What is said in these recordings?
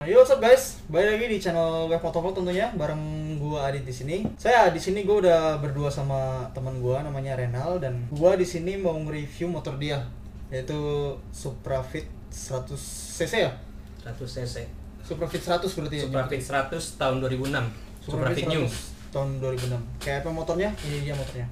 Yo, what's up guys? Balik lagi di channel Wave Motovlog tentunya bareng gua Adit di sini. Di sini gua udah berdua sama teman gua namanya Renal dan gua di sini mau nge-review motor dia yaitu Suprafit 100cc ya? 100cc. Suprafit 100 berarti ya? Suprafit 100 tahun 2006. Suprafit New tahun 2006. Kayak apa motornya? Ini dia motornya.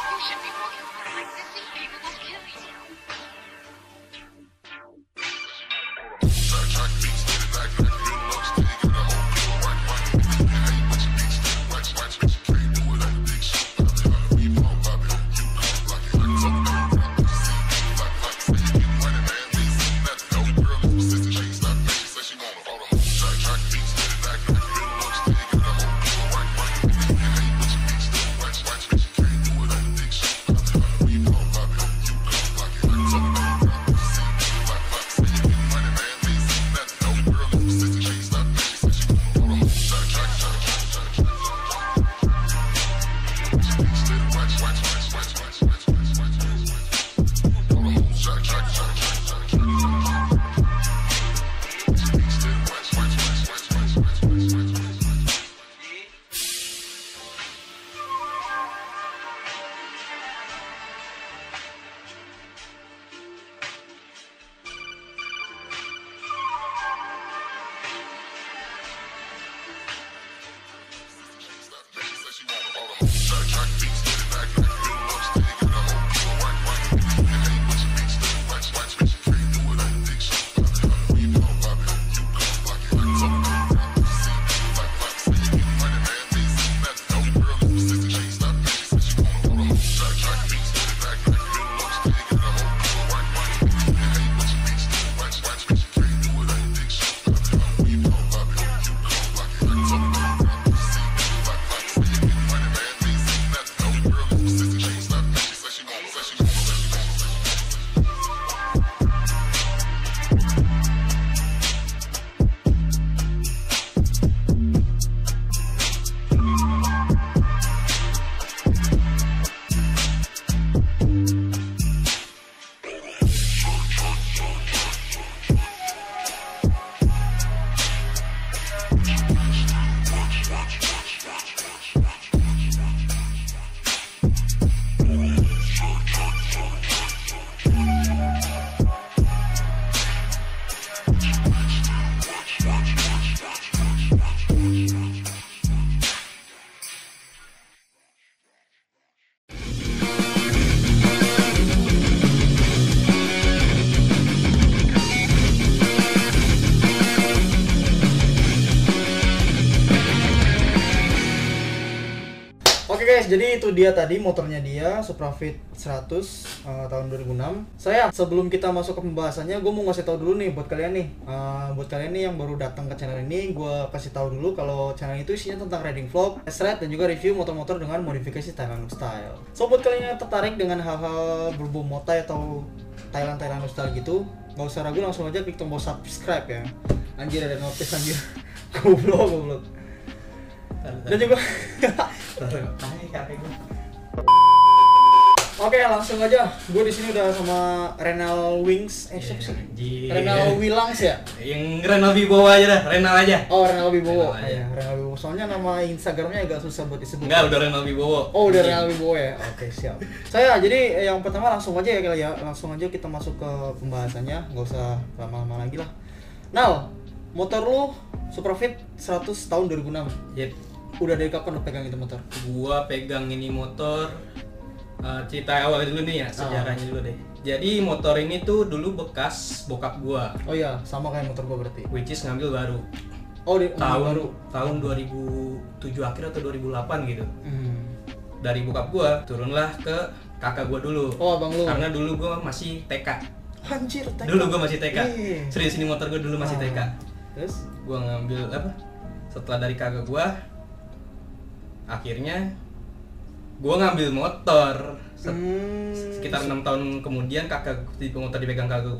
You should be walking around like this. These people will kill you. Oke guys, jadi itu dia tadi motornya dia Suprafit 100 tahun 2006. Sebelum kita masuk ke pembahasannya, gue mau ngasih tahu dulu nih buat kalian nih, yang baru datang ke channel ini, gue kasih tahu dulu kalau channel itu isinya tentang riding vlog, test ride dan juga review motor-motor dengan modifikasi Thailand style. So buat kalian yang tertarik dengan hal-hal berbau motai atau Thailand style gitu, nggak usah ragu, langsung aja klik tombol subscribe ya. Anjir, ada notis anjir. Goblok. Dan juga Oke, langsung aja. Gue di sini udah sama Renal Wings. Siapa sih? Renal Wilangs ya? Yang Renal Wibowo aja dah, Renal aja. Oh, Renal Wibowo. Renal aja. Renal Wibowo. Soalnya nama Instagramnya agak susah buat disebut. Enggak, udah Renal Wibowo. Oh, udah Renal Wibowo ya. Oke, siap. Jadi yang pertama langsung aja ya kali ya. Langsung aja kita masuk ke pembahasannya. Nggak usah lama-lama lagi lah. Nal, motor lu Suprafit 100 tahun 2006. Yep. Udah dari kapan lu pegang itu motor? Gua pegang ini motor, cerita awal dulu nih ya, sejarahnya dulu deh. Jadi motor ini tuh dulu bekas bokap gua. Oh iya, sama kayak motor gua berarti. Which is ngambil baru. Oh, tahun 2007 akhir atau 2008 gitu. Dari bokap gua turunlah ke kakak gua dulu. Oh, abang lu. Karena dulu gua masih TK. Anjir, TK. Dulu gua masih TK. Iya. Serius, ini motor gua dulu masih TK. Terus Gua ngambil apa? Setelah dari kakak gua akhirnya gue ngambil motor. Sekitar 6 tahun kemudian motor dipegang kakak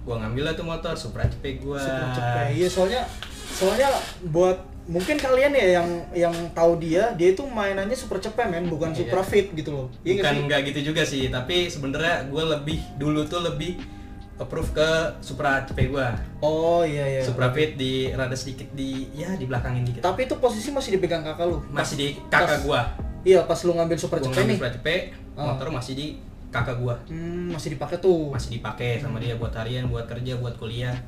gue ngambil lah tuh motor Supra Cepet gue. Supra Cepet. Iya, soalnya buat mungkin kalian ya yang tahu dia itu mainannya Supra Cepet men, bukan Iya. Supra Fit gitu loh. Iya nggak Bukan sih? nggak gitu juga sih, tapi sebenarnya gue dulu tuh lebih approve ke Supra Cepet gue. Oh iya. Supra Fit di rada sedikit di belakangin dikit. Tapi itu posisi masih dipegang kakak lu. Masih di kakak gue. Iya, pas lu ngambil Supra Gue Cepet ngambil nih. Supra Cepet, motor masih di kakak gue. Masih dipakai tuh. Masih dipakai sama dia buat harian, buat kerja, buat kuliah.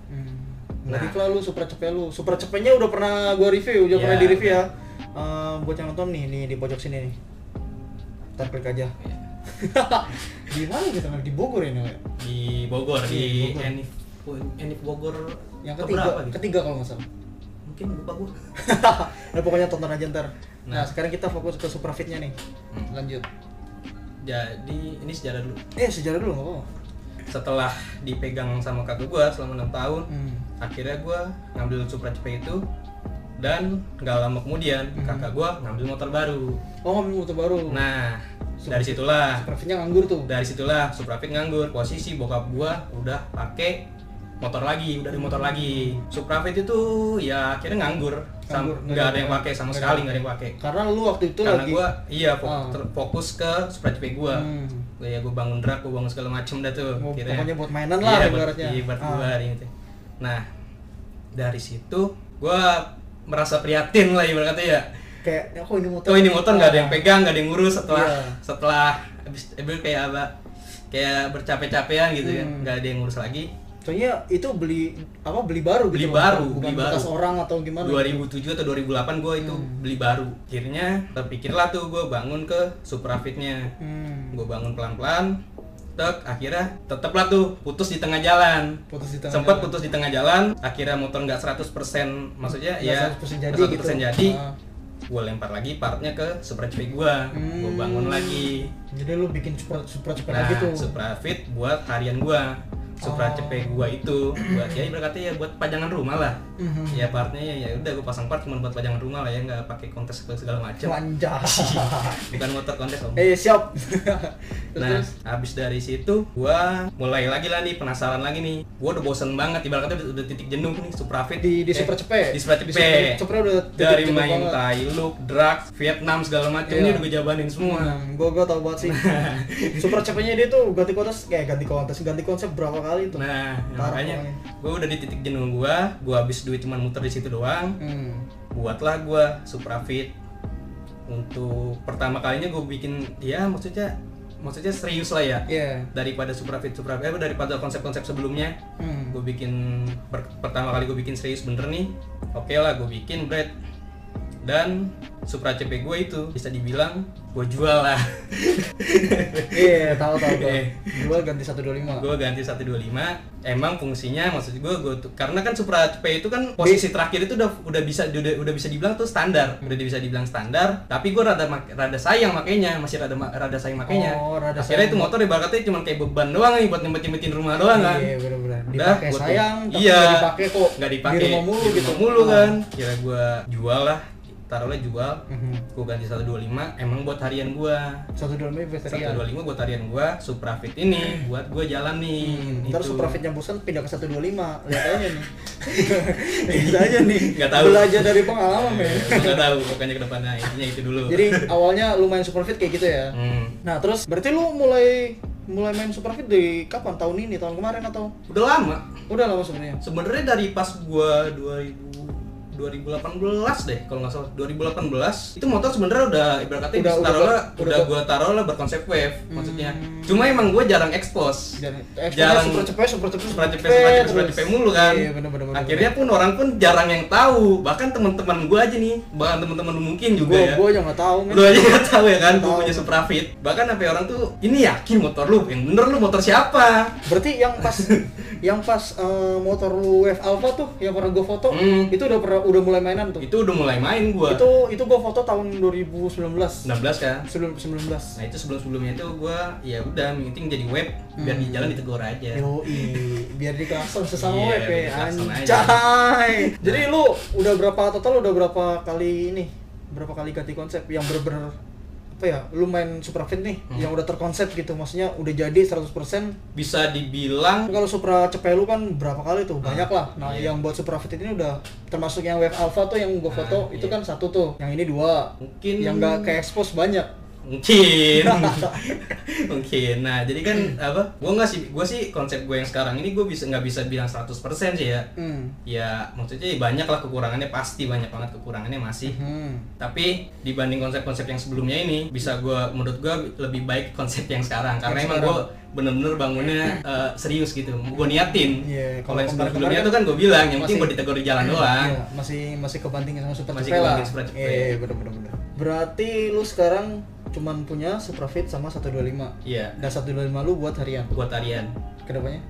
Nah, lah lu Supra Cepet lu. Supra Cepetnya udah pernah gua review, udah Ya, pernah di review udah. ya. Buat yang nonton nih di pojok sini nih. Ntar klik aja. Ya. Di mana kita di Bogor ini? Wek? Di Bogor, Iya, di Bogor. Enif Bogor Yang keberapa gitu? ketiga kalau nggak salah. Mungkin lupa gue. Nah, pokoknya tonton aja ntar. Nah, Nah. sekarang kita fokus ke Supra Fit-nya nih. Lanjut. Jadi ini sejarah dulu. Sejarah dulu nggak apa-apa. Setelah dipegang sama kakak gue selama 6 tahun, akhirnya gue ngambil Supra Cepet itu, dan nggak lama kemudian kakak gue ngambil motor baru. Oh, ngambil motor baru. Nah, dari situlah Supra Fit-nya nganggur tuh. Supra Fit nganggur. Posisi bokap gue udah pakai motor lagi, udah ada motor lagi. Supra Fit itu ya akhirnya nganggur. Nggak ada yang pakai sama sekali, nggak ada yang pakai. Karena lu waktu itu Karena lagi gue fokus ke Supra Cepet gue. Ya gue bangun drag, gue bangun segala macem dah tuh. Pokoknya buat mainan lah ibaratnya. Iya, buat gue gitu. Nah, dari situ gue merasa prihatin lah ibaratnya ya. Kayak Ini motor nggak ada yang pegang, nggak ada yang ngurus Iya. setelah habis kayak kayak bercapek-capean gitu kan, nggak ada yang ngurus lagi. Soalnya itu beli baru gitu. Beli baru, bukan beli baru. bekas orang atau gimana? 2007 atau 2008 gue itu beli baru. Akhirnya terpikirlah tuh gue bangun ke Supra Fit-nya. Gue bangun pelan-pelan. Akhirnya tetaplah tuh putus di tengah jalan. Sempat putus di tengah jalan. Akhirnya motor nggak 100%, maksudnya Nggak ya 100% jadi 100% gitu. jadi. Gue lempar lagi partnya ke Supra Cepet gue bangun lagi. Jadi lu bikin Supra Cepet Nah, lagi tuh. Supra Fit buat harian gue. Supra Cepet gua itu buat ya ibaratnya ya buat pajangan rumah lah. Ya partnya ya udah gua pasang part cuma buat pajangan rumah lah ya, nggak pakai kontes segala macam. Wanjah. Bukan motor kontes om. Siap. Nah, habis dari situ gua mulai lagi lah nih, penasaran lagi nih. Gua udah bosen banget ibaratnya udah titik jenuh nih Supra Fit di Supra Cepet. Di Supra Cepet. Supra udah dari titik main banget. Thailand, drag, Vietnam segala macam ini udah gua jabanin semua. Gua tau banget sih. Supra Cepetnya dia tuh ganti konsep berapa kali tuh. Nah, Parah makanya pokoknya. gue udah di titik jenuh gue habis duit cuman muter di situ doang. Buatlah gue Supra Fit. Untuk pertama kalinya gue bikin ya maksudnya serius lah ya. Daripada Supra Fit daripada konsep-konsep sebelumnya. Gue bikin pertama kali gue bikin serius bener nih. Oke lah gue bikin bread. Dan Supra Cepet gue itu bisa dibilang gue jual lah. Tahu. Gua ganti 125. Gue ganti 125. Emang fungsinya maksud gue karena kan Supra Cepet itu kan posisi terakhir itu udah bisa dibilang tuh standar. Udah bisa dibilang standar, tapi gue rada sayang makanya, masih rada sayang makanya. Akhirnya itu motor ibaratnya cuma kayak beban doang nih buat nyempetin rumah doang kan. Iya, benar-benar. Udah, Dipakai sayang, tapi iya, nggak dipakai kok. Nggak dipakai Di rumah mulu gitu. kan. Kira gue jual lah. Taruhlah jual, gue ganti 125, emang buat harian gue 125 buat harian. 125 buat harian gue, Supra Fit ini buat gue jalan nih. Ntar Supra Fit-nya bosan pindah ke 125, lihat aja nih. Lihat aja nih. Nggak tahu. Belajar dari pengalaman men. Gue nggak tahu, pokoknya kedepannya intinya itu dulu. Jadi awalnya lu main Supra Fit kayak gitu ya. Nah terus berarti lu mulai main Supra Fit dari kapan? Tahun ini, tahun kemarin atau? Udah lama. Udah lama sebenarnya. Sebenarnya dari pas gue 2018 deh kalau nggak salah, 2018 itu motor sebenarnya udah ibaratnya udah gue taruh lah berkonsep wave maksudnya. Cuma emang gue jarang expose. Jarang Supra Cepet mulu kan. Iya, bener. Akhirnya pun orang pun jarang yang tahu, bahkan teman-teman gue aja nih, bahkan teman-teman mungkin juga ya. Gue aja nggak tahu men. Lu aja nggak tahu ya kan, gue punya Supra Fit. Bahkan sampai orang tuh, ini yakin motor lu, yang bener lu motor siapa? Berarti yang pas motor lu Wave Alpha tuh yang pernah gue foto itu udah mulai mainan tuh. Itu udah mulai main gua. Itu gua foto tahun 2019. 16 kan? 19. Nah, itu sebelumnya itu gua ya udah penting jadi web biar di jalan ditegur aja. Biar di klakson sesama Iya, web biar ya. di klakson aja. Anjay. Jadi lu udah berapa kali ini berapa kali ganti konsep yang bener-bener apa ya, lu main Suprafit nih yang udah terkonsep gitu, maksudnya udah jadi 100%. Bisa dibilang Kalau Supra Cepelu kan berapa kali tuh, banyak lah. Nah iya. yang buat Suprafit ini udah termasuk yang Wave Alpha tuh yang gua foto itu iya. kan 1 tuh, yang ini 2 Mungkin yang nggak ke expose banyak. mungkin mungkin. Nah jadi kan apa, gue sih konsep gue yang sekarang ini gue nggak bisa bilang 100% sih ya. Ya maksudnya banyak lah kekurangannya, pasti banyak banget kekurangannya masih. Tapi dibanding konsep-konsep yang sebelumnya ini, menurut gue lebih baik konsep yang sekarang, karena emang gue bener-bener bangunnya serius gitu, gue niatin. Kalau yang sebelumnya tuh kan gue bilang yang penting gue ditegur di jalan doang. Masih kebanting sama Supra Masih Cepelu lah. kebanting Supra Cepelu. Iya bener. Berarti lu sekarang cuman punya Suprafit sama 125. Iya. Dan 125 lu buat harian. Buat harian. Kedepannya?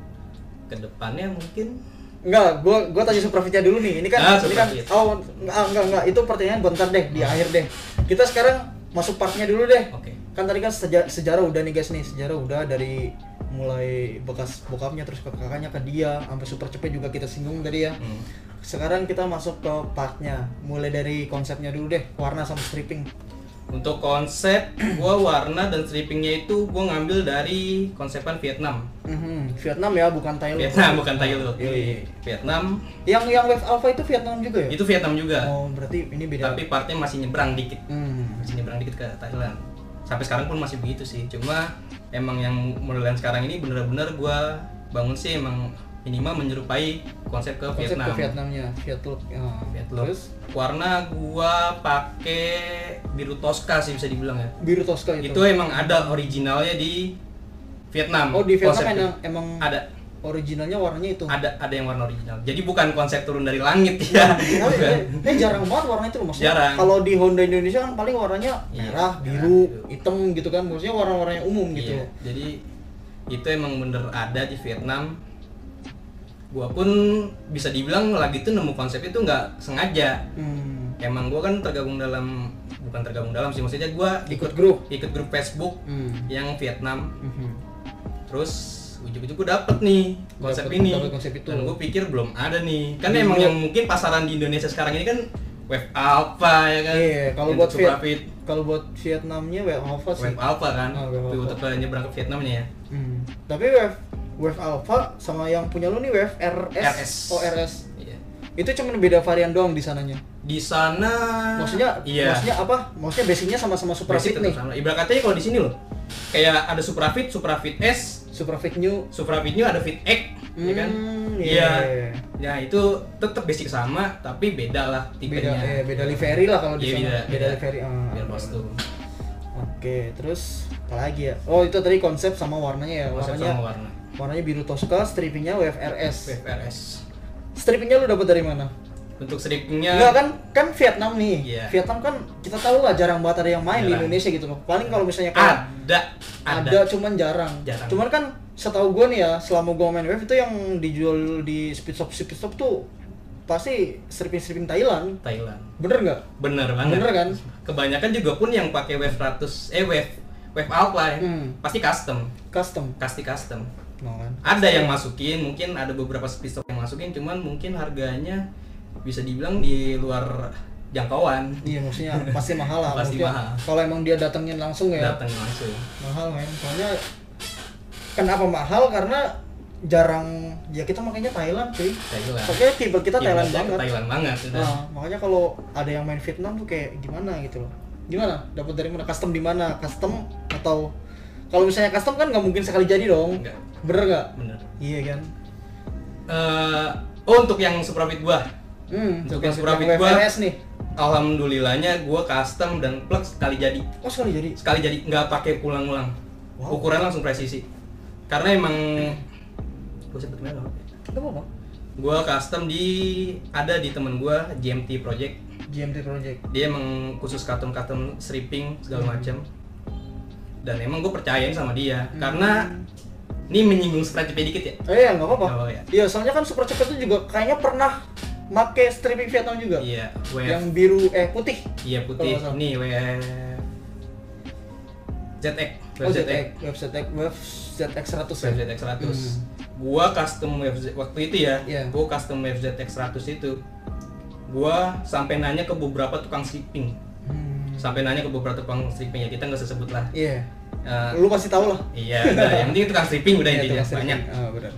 Kedepannya mungkin Enggak, gua tanya Suprafitnya dulu nih. Ini kan Suprafit. enggak, itu pertanyaan bentar deh, di akhir deh. Kita sekarang masuk partnya dulu deh. Oke. Kan tadi kan sejarah udah nih guys nih, sejarah udah dari mulai bekas bokapnya terus ke kakaknya ke dia sampai Super Cepet juga kita singgung tadi ya. Sekarang kita masuk ke partnya, mulai dari konsepnya dulu deh, warna sama stripping. Untuk konsep, gua warna dan strippingnya itu gua ngambil dari konsepan Vietnam. Vietnam ya, bukan Thailand. Vietnam bukan Thailand. Iya. Vietnam. Yang Wave Alpha itu Vietnam juga ya? Itu Vietnam juga. Oh, berarti ini beda. Tapi partnya masih nyebrang dikit. Masih nyebrang dikit ke Thailand. Sampai sekarang pun masih begitu sih. Cuma emang yang model yang sekarang ini bener-bener gua bangun sih emang minimal menyerupai konsep ke Vietnam. Ke Vietnamnya, Vietlook. Vietlook. Terus warna gua pakai biru Tosca sih bisa dibilang ya. biru Tosca itu. Itu emang ada originalnya di Vietnam. Oh, di Vietnam konsepnya. emang ada originalnya warnanya itu. ada yang warna original. Jadi bukan konsep turun dari langit ya. Bukan. Jarang banget warna itu loh maksudnya. Jarang. Kalau di Honda Indonesia kan paling warnanya Iya, merah, biru, hitam gitu kan. Maksudnya warna-warna yang umum gitu. Iya, jadi itu emang bener ada di Vietnam. Gua pun bisa dibilang lagi tuh nemu konsep itu nggak sengaja. Emang gua kan bukan tergabung dalam sih, maksudnya gua ikut grup Facebook yang Vietnam. Terus ujung-ujung gua dapet nih konsep ini. Dan gua pikir belum ada nih. Kan emang yang mungkin pasaran di Indonesia sekarang ini kan Wave Alpha ya kan. Iya, kalau buat Suprafit Vietnamnya Wave Alpha sih. Wave Alpha kan. Wave Untuk nyebrang ke Vietnamnya ya. Tapi Wave Alpha sama yang punya lu nih Wave RS. Oh, RS. Iya. Itu cuma beda varian doang di sananya. Di sana Maksudnya apa? Maksudnya basicnya sama-sama Suprafit nih. Sama. Ibarat katanya kalau di sini loh. Kayak ada Suprafit S, Suprafit New ada Fit X, ya kan? Iya. Ya itu tetap basic sama, tapi beda lah tipenya. Beda livery lah kalau di sana. Beda livery. Biar kostum. Oke, terus apa lagi ya? Oh, itu tadi konsep sama warnanya ya. Warnanya biru Tosca, strippingnya Wave RS. Strippingnya lu dapat dari mana? Untuk strippingnya enggak kan Vietnam nih. Iya. Vietnam kan kita tahu lah jarang banget ada yang main di Indonesia gitu loh. Paling kalau misalnya kayak ada cuman jarang. Cuman kan setahu gue nih ya, selama gue main Wave itu yang dijual di speed shop tuh pasti stripping Thailand. Bener nggak? Bener banget. Bener kan? Kebanyakan juga pun yang pakai Wave Wave Alpha pasti custom. No, kan? Ada yang masukin, mungkin ada beberapa speed shop yang masukin, cuman mungkin harganya bisa dibilang di luar jangkauan. Iya, maksudnya pasti mahal lah. Pasti mahal. Kalau emang dia datengin langsung ya. Mahal men. Soalnya kenapa mahal? Karena jarang ya kita makanya Thailand cuy. Soalnya tipe kita Thailand banget. Nah, makanya kalau ada yang main Vietnam tuh kayak gimana gitu loh. Gimana? Dapat dari mana? Custom di mana? Custom atau kalau misalnya custom kan nggak mungkin sekali jadi dong. Enggak. Bener nggak? Bener. Iya kan? Untuk yang Suprafit gua. Untuk yang Suprafit gua nih. Alhamdulillahnya gua custom dan plug sekali jadi. Oh, sekali jadi. Sekali jadi, nggak pakai ulang-ulang. Wow. Ukuran langsung presisi. Karena emang gua sebut merek. Enggak apa-apa. Gua custom ada di temen gua GMT Project. Dia emang khusus custom stripping segala macam. Dan emang gue percayain sama dia karena ini menyinggung Super Cepet dikit ya. Iya, nggak apa-apa. Iya, Ya. soalnya kan Super Cepet itu juga kayaknya pernah make stripping Vietnam juga. Iya, yang biru putih. Iya, putih. Ini ZX. Wave ZX 100 ya. ZX 100. Gua custom waktu itu ya. Yeah. Gua custom ZX 100 itu. Gua sampai nanya ke beberapa tukang stripping. Sampai nanya ke beberapa tukang stripping, ya kita nggak usah sebut lah. Iya. Eh, Lu pasti tahu lah. iya, udah, yang penting tukang stripping udah Iya, intinya tukang stripping. banyak. Benar.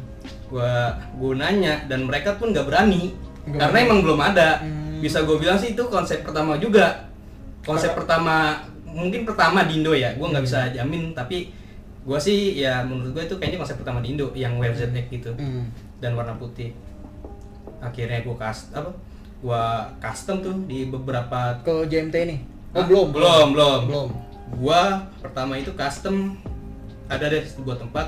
Gua nanya dan mereka pun nggak berani Nggak karena berani. emang belum ada. Hmm. Bisa gue bilang sih itu konsep pertama juga. Konsep pertama, mungkin pertama di Indo ya. Gue nggak bisa jamin, tapi gue sih ya menurut gue itu kayaknya konsep pertama di Indo yang WZX gitu. Dan warna putih. Akhirnya gue custom tuh di beberapa. Ke JMT ini. Oh, Ah, belum. belum. Gua pertama itu custom ada deh sebuah tempat.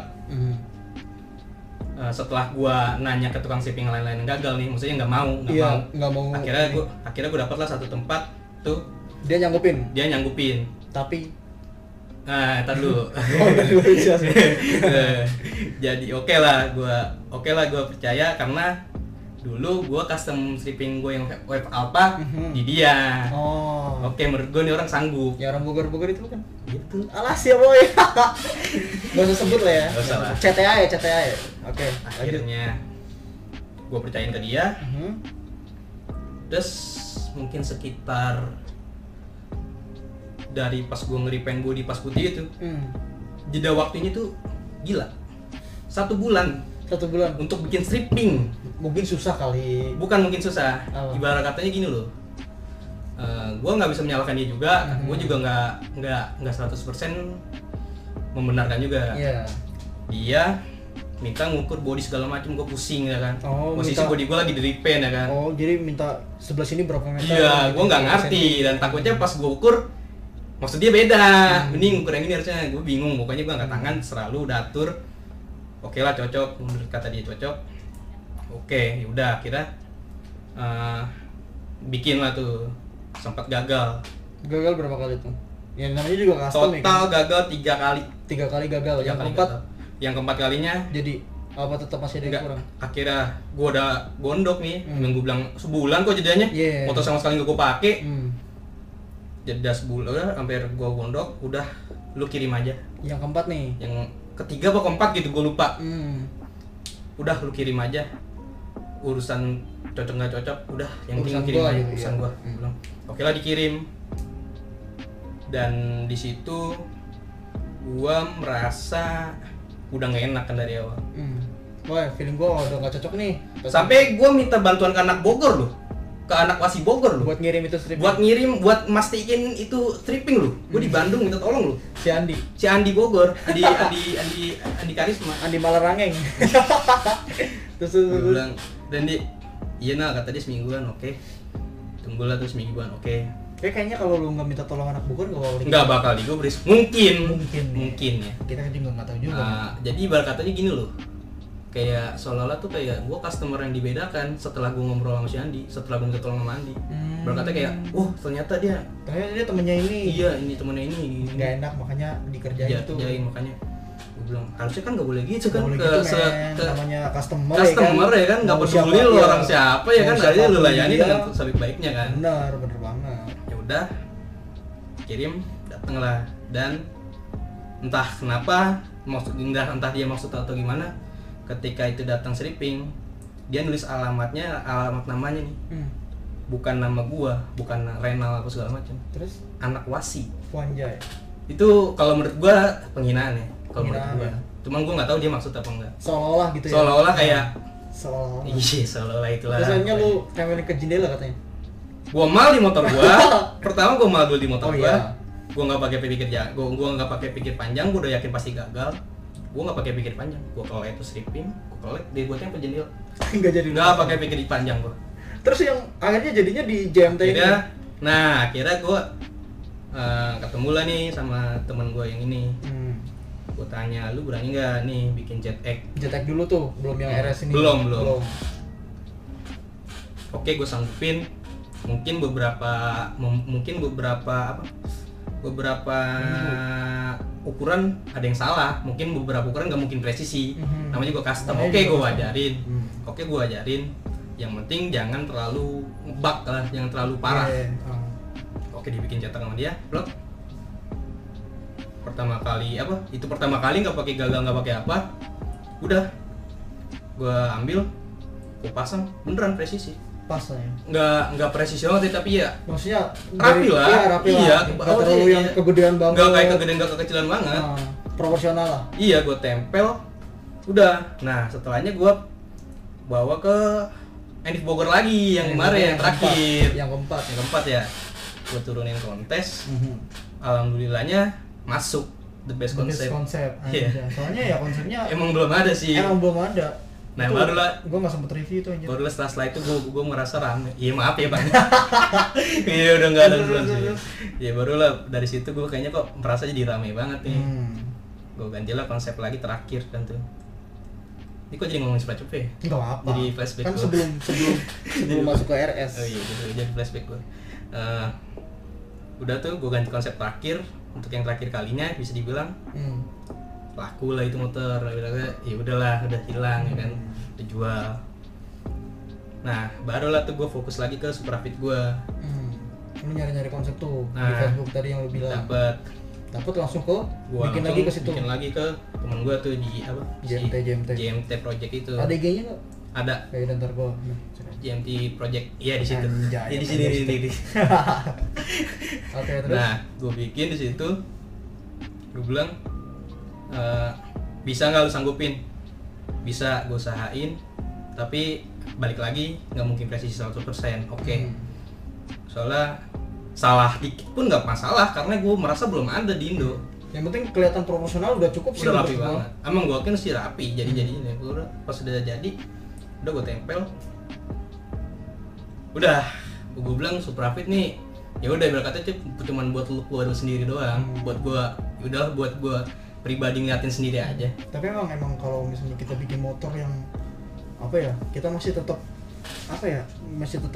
Setelah gua nanya ke tukang shipping lain-lain yang gagal nih, maksudnya nggak mau. Iya, nggak mau. Akhirnya gua dapatlah satu tempat tuh Dia nyanggupin. Tapi nah, entar dulu. jelas. Jadi oke lah gua percaya karena dulu gua custom stripping gua yang web alpha di dia. Oh. Oke, menurut gua nih orang sanggup. Ya orang Bogor itu kan. Gitu. Alas ya boy. Gak usah sebut lah ya. Nggak usah lah. CTA ya. Oke. Lanjut. Akhirnya gue percayain ke dia. Terus mungkin sekitar dari pas gue nge-repaint gue di pas putih itu, jeda waktunya tuh gila. 1 bulan 1 bulan. untuk bikin stripping. Mungkin susah kali. Bukan mungkin susah. Apa? Ibarat katanya gini loh. Gue nggak bisa menyalahkan dia juga. Gue juga nggak 100% membenarkan juga. Iya. Dia minta ngukur body segala macam, gue pusing ya kan. Oh, Posisi minta- body gue lagi di repaint ya kan. Oh, jadi minta sebelah sini berapa meter? Iya, gue nggak ngerti dan takutnya pas gue ukur, maksud dia beda. Ini ngukur yang ini harusnya, gue bingung. Pokoknya gue angkat tangan, selalu udah atur. Oke lah cocok, menurut kata dia cocok. Oke, yaudah akhirnya bikin lah tuh. Sempat gagal. Gagal berapa kali tuh? Ya namanya juga custom ya Total kan? gagal 3 kali. 3 kali gagal. Tiga Yang kali keempat gagal. Yang keempat kalinya jadi apa tetap masih ada yang enggak. kurang? Akhirnya gue udah gondok nih, yang gue bilang sebulan kok jedanya. Iya. Motor sama sekali gak gue pakai. Hmm. Jeda sebulan, udah hampir gue gondok, udah lu kirim aja. Yang keempat nih. Yang ketiga apa keempat gitu gue lupa. Udah lu kirim aja. Urusan cocok nggak cocok, udah yang Urusan penting kirim gua aja, gitu, urusan ya. gua. Gua bilang, oke lah dikirim. Dan di situ gua merasa udah nggak enak kan dari awal. Wah, feeling gua udah gak cocok nih. Sampai gua minta bantuan ke anak Bogor loh, ke anak Wasi Bogor loh. buat ngirim itu strip. Buat ngirim, buat mastiin itu stripping loh. Gua di Bandung minta tolong loh. si Andi. Si Andi Bogor, Andi Karisma. Andi Malarangeng. terus Gue bilang, dan dia, iya nah kata dia semingguan, oke. Tunggulah tuh semingguan, oke. Kayaknya kalau lu nggak minta tolong anak Bogor nggak bakal Nggak bakal digubris, mungkin Mungkin ya. Kita kan juga nggak tahu juga. Jadi ibarat katanya gini loh, kayak seolah-olah tuh kayak gue customer yang dibedakan setelah gue ngobrol sama si Andi, setelah gue minta tolong sama Andi. Ibarat katanya kayak, ternyata dia, Ternyata dia temennya ini. iya ini temennya ini. Nggak enak makanya dikerjain tuh. Kerjain makanya. Gue bilang harusnya kan nggak boleh gitu kan, Nggak boleh ke, gitu, men. Namanya customer ya kan nggak Mau peduli siapa, lu iya. orang siapa ya Mau kan, harusnya lu siapapun layani dia. dengan sebaik-baiknya kan. Bener banget. Ya udah kirim, dateng lah. Dan entah kenapa entah dia maksud atau gimana, ketika itu datang stripping dia nulis alamat namanya nih, bukan nama gua, bukan Renal apa segala macam, Terus anak Wasi. Wanjay. Itu kalau menurut gua penghinaan ya, kalau menurut Penghinaan, gua. ya. Cuman gua nggak tahu dia maksud apa enggak. Seolah-olah gitu ya. Seolah-olah kayak Seolah-olah. iya, seolah-olah itulah. Terus akhirnya lu tempelin ke jendela katanya. Gua mal di motor gua. Pertama gua mal dulu di motor Oh, gua. iya. Gua nggak pakai pikir gua nggak pakai pikir panjang, gua udah yakin pasti gagal. Gua nggak pakai pikir panjang. Gua kalau itu stripping, gua collect dia buatnya apa jendela. Nggak jadi. Nggak pakai pikir panjang gua. Terus yang akhirnya jadinya di JMT ini. Akhirnya gua ketemu lah nih sama temen gua yang ini. Gua tanya, lu berani nggak nih bikin JetX? JetX dulu tuh, belum yang RS ini. Belum. Oke, gue sanggupin. Mungkin beberapa ukuran ada yang salah. Mungkin beberapa ukuran nggak mungkin presisi. Namanya juga custom. Namanya Oke, juga gue custom. ajarin. Oke, gue ajarin. Yang penting jangan terlalu ngebug lah, jangan terlalu parah. Iya. Oke, dibikin cetak sama dia. Blok. Pertama kali nggak pakai gagal, nggak pakai apa. Udah. Gue ambil, gue pasang, beneran presisi. pas lah ya. Nggak presisi banget tapi ya Maksudnya rapi lah. Iya, rapi Iya, lah. Nggak terlalu yang kegedean banget. Nggak kayak kegedean, nggak kekecilan banget. Proporsional lah. Iya, gue tempel. Udah. Nah, setelahnya gue bawa ke Enif Bogor lagi yang kemarin, yang terakhir. Yang keempat ya. Gue turunin kontes. Alhamdulillahnya masuk the best concept. Iya. Soalnya ya konsepnya emang belum ada sih. Emang belum ada. Nah, itu, barulah gue nggak sempet review itu anjir. Barulah setelah itu gue ngerasa rame. Iya maaf ya bang. Iya udah nggak ada belum sih. Ya barulah dari situ gue kayaknya kok merasa jadi rame banget nih. Gue gantilah konsep lagi terakhir kan tuh. Ini kok jadi ngomongin Splash ya? Nggak apa. Jadi flashback kan gua. sebelum masuk ke RS. Oh iya gitu, jadi flashback gue. Udah tuh gue ganti konsep terakhir untuk yang terakhir kalinya bisa dibilang laku lah itu motor. Ya udahlah udah hilang ya kan, udah jual. Nah barulah tuh gue fokus lagi ke Suprafit gue. Lu nyari konsep tuh di Facebook tadi yang lu bilang. Dapat langsung ke gua bikin lagi ke situ. Bikin lagi ke temen gue tuh di apa? GMT Project itu. Ada IG-nya nggak? Ada. Kayak ntar gua. GMT Project. Iya di situ. Anjay, di sini. Oke, terus. Nah, gue bikin di situ. Gue bilang bisa nggak lu sanggupin? Bisa, gue usahain. Tapi balik lagi nggak mungkin presisi 100%. Oke. Soalnya salah dikit pun nggak masalah karena gue merasa belum ada di Indo. Yang penting kelihatan proporsional udah cukup sih. Udah rapi banget. Emang gue yakin sih rapi. Jadi udah pas udah jadi, udah gue tempel. Udah, gue bilang Suprafit nih. Ya udah berkata cuma buat lu keluar sendiri doang. Buat gue, udah buat gue pribadi ngeliatin sendiri aja. Tapi emang kalau misalnya kita bikin motor yang apa ya, kita masih tetap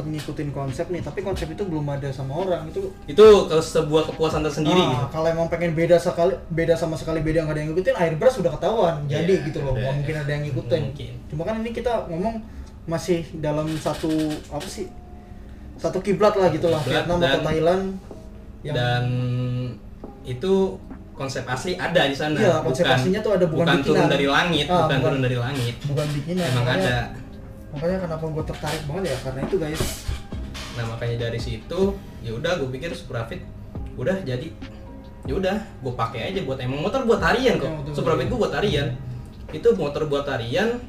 ngikutin konsep nih, tapi konsep itu belum ada sama orang itu ke sebuah kepuasan tersendiri gitu. Kalau emang pengen beda sama sekali beda nggak ada yang ngikutin, airbrush sudah ketahuan jadi gitu loh, nggak mungkin ada yang ngikutin. Cuma kan ini kita ngomong masih dalam satu kiblat lah gitu lah, Vietnam atau Thailand dan itu konsep asli ada di sana. Iya, konsep aslinya tuh ada, bukan turun dari langit, bukan turun dari langit. Bukan bikinan. Emang ada. Makanya kenapa gue tertarik banget ya, karena itu guys. Nah makanya dari situ ya udah gue pikir Suprafit udah jadi, ya udah gue pakai aja buat emang motor buat harian kok. Suprafit gue buat harian, itu motor buat harian.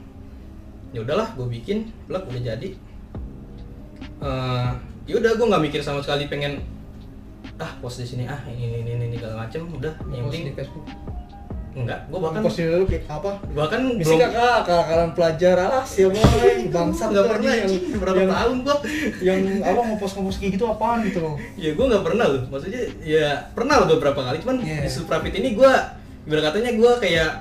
Ya udahlah gue bikin, udah jadi. Ya udah gue nggak mikir sama sekali pengen post di sini ini segala macem. Udah yang penting di Facebook. Enggak, gue bahkan post dulu kayak apa? Bahkan bisa kalian pelajar siapa bangsat nggak pernah yang berapa tahun gue yang apa ngepost kayak gitu apaan gitu loh. Ya gue nggak pernah loh, maksudnya ya pernah loh beberapa kali, cuman di Suprafit ini gue ibarat katanya gue kayak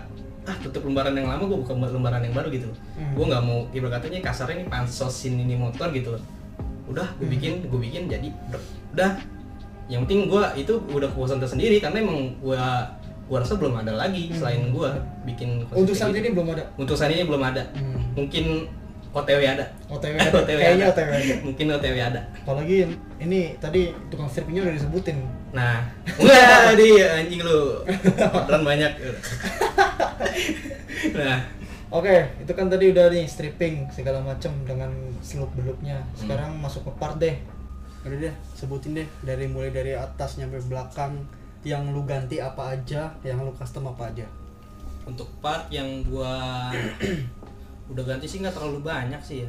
tutup lembaran yang lama, gue buka lembaran yang baru gitu loh. Gue nggak mau ibarat katanya kasarnya ini pansosin ini motor gitu loh. Udah gue bikin jadi udah, yang penting gue itu udah kepuasan tersendiri karena emang gue rasa belum ada lagi selain gue bikin. Untuk saat ini belum ada. Untuk saat ini belum ada. Mungkin OTW ada. Kayaknya OTW ada. Mungkin OTW ada. Apalagi ini tadi tukang strippingnya udah disebutin. Nah, enggak anjing lu. Orderan banyak. Nah, oke, itu kan tadi udah nih stripping segala macam dengan seluk-beluknya. Sekarang masuk ke part deh. Udah deh, sebutin deh mulai dari atas nyampe belakang. Yang lu ganti apa aja, yang lu custom apa aja? Untuk part yang gua udah ganti sih nggak terlalu banyak sih ya.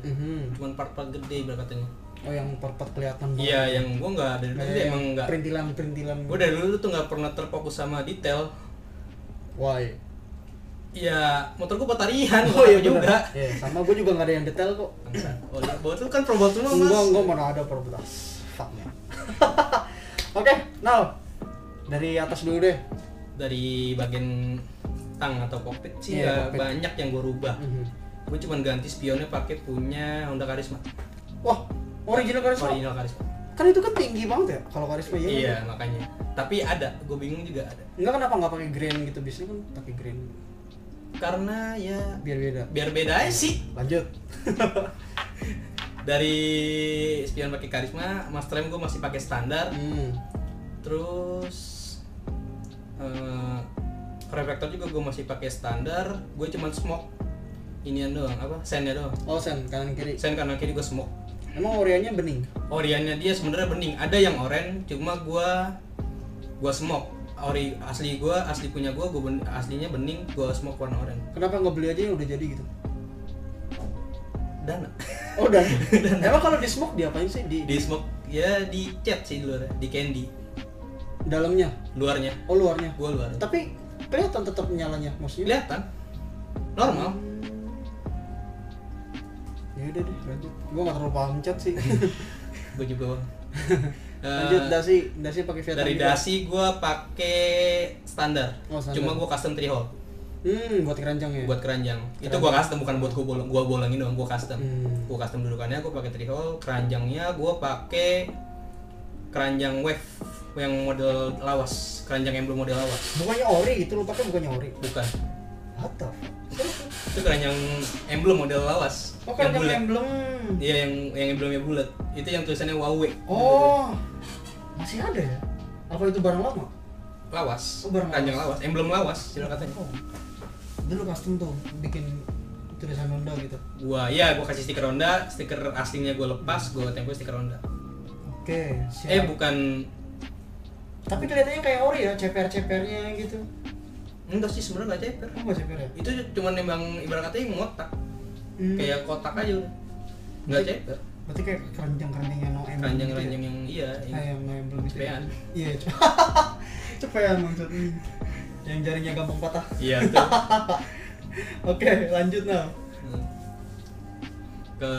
Cuman part-part gede berkatanya. Oh, yang part-part kelihatan banget. Iya, yang gua nggak dari dulu emang nggak. Perintilan. Gua dari dulu tuh nggak pernah terfokus sama detail. Why? Iya, motor gua batarian. Oh iya juga. Iya, sama gua juga nggak ada yang detail kok. Oh iya, buat lu kan probot semua mas. Enggak mana ada probot. Fucknya. Oke, now dari atas dulu deh. Dari bagian tang atau kokpit sih banyak yang gue rubah. Gue cuman ganti spionnya pakai punya Honda Karisma. Wah, original Karisma. Kan itu kan tinggi banget ya kalau Karisma ya. Iya, makanya. Tapi ada, gue bingung juga ada. Enggak, kenapa nggak pakai grain gitu? Biasanya kan pakai grain. Karena ya biar beda aja sih. Lanjut. Dari spion pakai Karisma, Master M gue masih pakai standar. Terus reflektor juga gue masih pakai standar. Gue cuman smoke inian doang, sendnya doang. Oh, send kanan kiri. Send kanan kiri gue smoke. Emang oriannya bening? Oriannya dia sebenarnya bening, ada yang oranye, cuma gua smoke. Asli punya gua aslinya bening, gua smoke warna oranye. Kenapa nggak beli aja yang udah jadi gitu? Dana. Oh dan. Emang kalau di smoke diapain sih? Di smoke ya di cat sih luar, di candy. Dalamnya? Luarnya. Oh luarnya. Gua luar. Tapi kelihatan tetap nyalanya maksudnya? Kelihatan. Normal. Ya udah deh, lanjut. Gua nggak terlalu paham cat sih. Gua juga. Lanjut dasi pakai Vietnam. Dari juga? dasi gua pakai standar. Oh, standar. Cuma gua custom 3 hole. Buat keranjang ya. Buat keranjang. Itu gua custom, bukan buat gua bolongin doang, gua custom. Gua custom dudukannya, gua pakai 3 hole, keranjangnya gua pakai keranjang wave yang model lawas, keranjang emblem model lawas. Bukannya ori gitu, lu pakai bukannya ori? Bukan. What the fuck? Itu keranjang emblem model lawas. Oh kan yang bulat. emblem. Iya, yang emblemnya bulat. Itu yang tulisannya Huawei. Oh. Masih ada ya? Apa itu barang lama? Lawas. Oh, barang Keranjang lawas. lawas, emblem lawas, istilah katanya. Oh. Dulu custom tuh bikin tulisan Honda gitu. Gua kasih stiker Honda, stiker aslinya gua lepas, gua tempel stiker Honda. Oke, siap. Bukan. Tapi kelihatannya kayak ori ya, ceper-cepernya gitu. Enggak sih, sebenarnya enggak ceper. Oh, nggak ceper ya? Itu cuman emang ibarat katanya ngotak. Kayak kotak aja udah. Enggak ceper. Berarti kayak keranjang-keranjang yang no emblem. Keranjang-keranjang gitu yang iya, ya? Yang no emblem itu. cepean. Iya, cepean maksudnya. Yang jaringnya gampang patah. Iya, betul. Oke, lanjut nah. Ke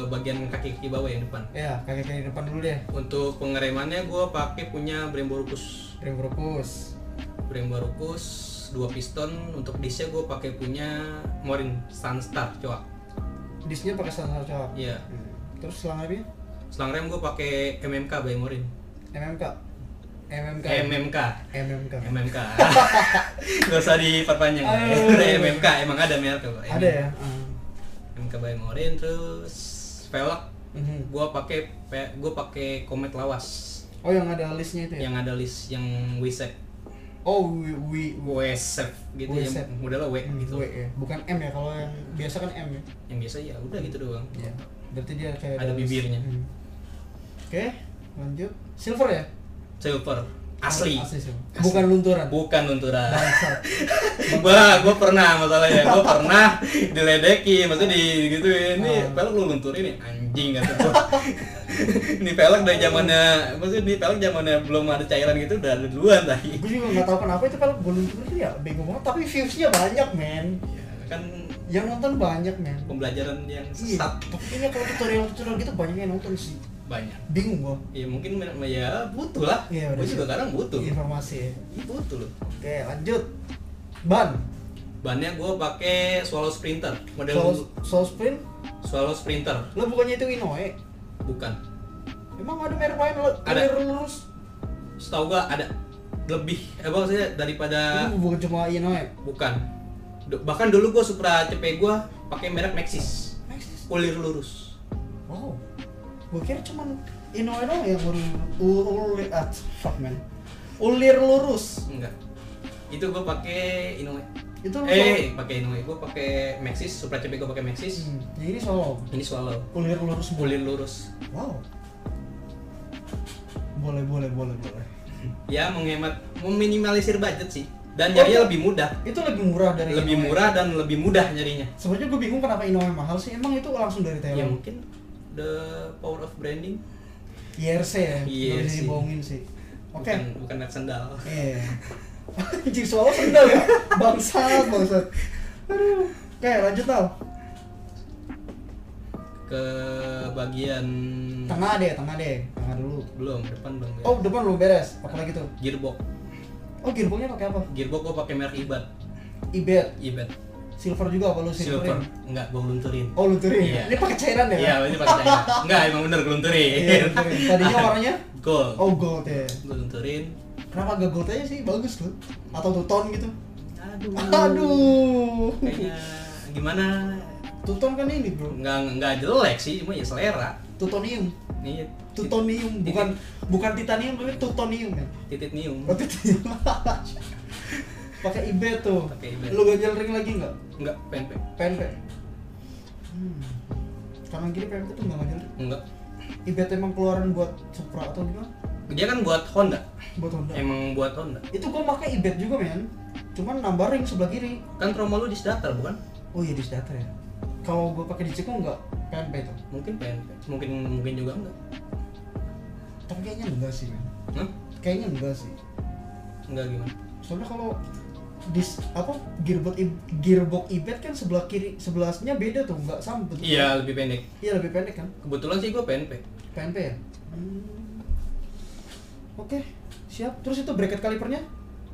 bagian kaki bawah yang depan. Ya, kaki depan dulu deh. Untuk pengeremannya gua pakai punya Brembo Rukus. Brembo Rukus 2 piston. Untuk disnya gua pakai punya Morin Sunstar coak. Disnya pakai standar coak. Iya. Terus selang remnya? Selang rem gua pakai MMK by Morin. MMK. MMK. Gak usah diperpanjang. Udah MMK, emang ada merek kok. Ada ya? MMK by Morin. Terus velg gua pakai Comet lawas. Oh, yang ada listnya itu ya? Yang ada list yang W-shape. Oh, W-shape gitu ya. Modelnya W gitu. W ya. Bukan M ya, kalau yang biasa kan M ya. Yang biasa ya udah gitu doang. Iya. Berarti dia kayak Ada bibirnya. Oke, lanjut. Silver ya? Silver. Asli. Silver. Bukan lunturan. Bangsat. Gua pernah masalahnya, gua pernah diledekin, maksudnya digituin, ini pelek lu lunturin nih, anjing kata gua. Ini pelek dari zamannya, maksudnya ini pelek zamannya belum ada cairan gitu udah ada duluan tadi. Gue juga nggak tahu kenapa itu pelek gue lunturin ya, bego banget. Tapi viewsnya banyak men. Ya, kan yang nonton banyak men. Pembelajaran yang Iya. sesat. Tapi kayaknya kalau tutorial gitu banyak yang nonton sih. Banyak. Bingung gua. Ya mungkin ya butuh lah. Iya, Gua juga kadang butuh. Informasi ya. Butuh loh. Oke, lanjut. Ban. Bannya gua pakai Swallow Sprinter model Soul Sprint. Swallow Sprinter. Lo bukannya itu Inoue? Bukan. Emang ada merek lain Ada. lurus? Setahu gua ada lebih maksudnya daripada Itu bukan cuma Inoue. bukan. Bahkan dulu gua Supra CP gua pakai merek Maxxis. Maxxis. Ulir lurus. Oh. Gue kira cuman Inoue doang yang ulir lurus. Enggak. Itu gua pakai Inoue. Itu Pakai Inoue. Gua pakai Maxxis, Supra CP gua pakai Maxxis. Yang ini Solo. Ini Swallow. Ulir lurus. Ulir lurus. Wow. Boleh. Ya meminimalisir budget sih. Dan nyarinya lebih mudah. Itu lebih murah dari Lebih Inoue. murah dan lebih mudah nyarinya. Sebenarnya gue bingung kenapa Inoue mahal sih. Emang itu langsung dari Ya Thailand? mungkin the power of branding. IRC ya. IRC. Bisa dibohongin sih. Oke. Bukan merek sandal. Iya. Anjing Solo sendal ya. Bangsat. Aduh. Oke, lanjut tau. Ke bagian Tengah deh. Tengah dulu. belum, depan belum. Oh, depan belum beres. Apalagi tuh? Gearbox. Oh, gearboxnya pakai apa? Gearbox gua pakai merek Ibad. Ibet. Silver juga apa lu Silver. silverin? Enggak, gua lunturin. Oh, lunturin. Iya. Ini pakai cairan ya? Iya, ini pakai cairan. Enggak, emang bener gua lunturin. Iya, lunturin. Tadinya warnanya? Gold. Oh, gold ya. Gua lunturin. Kenapa gak gold aja sih? Bagus loh. Atau two-tone gitu. Aduh. Kayaknya gimana? Two-tone kan ini, bro. Enggak jelek sih, cuma ya selera. Tutonium. Nih, Tutonium, bukan titanium tapi tutonium kan. titanium. Oh, titanium. Pakai Ibet tuh. Pakai Ibet. Lu ganjel ring lagi enggak? Enggak, PNP. PNP. Kanan kiri PMP tuh nggak ngajar. Enggak. Ibet emang keluaran buat Supra atau gimana? Dia kan buat Honda. Buat Honda. Emang buat Honda. Itu gua pakai Ibet juga men. Cuman nambah ring sebelah kiri. Kan trauma lu di Sedatar bukan? Oh iya di Sedatar ya. Kalau gua pakai di Ceko nggak PMP itu. Mungkin PNP. Mungkin juga enggak. Tapi kayaknya enggak sih men. Hah? Kayaknya enggak sih. Enggak gimana? Soalnya kalau gearbox Ibet kan sebelah kiri sebelahnya beda tuh, nggak sama bentuknya. Iya, lebih pendek. Iya lebih pendek kan. Kebetulan sih gua PNP. PNP ya. Oke, siap. Terus itu bracket kalipernya?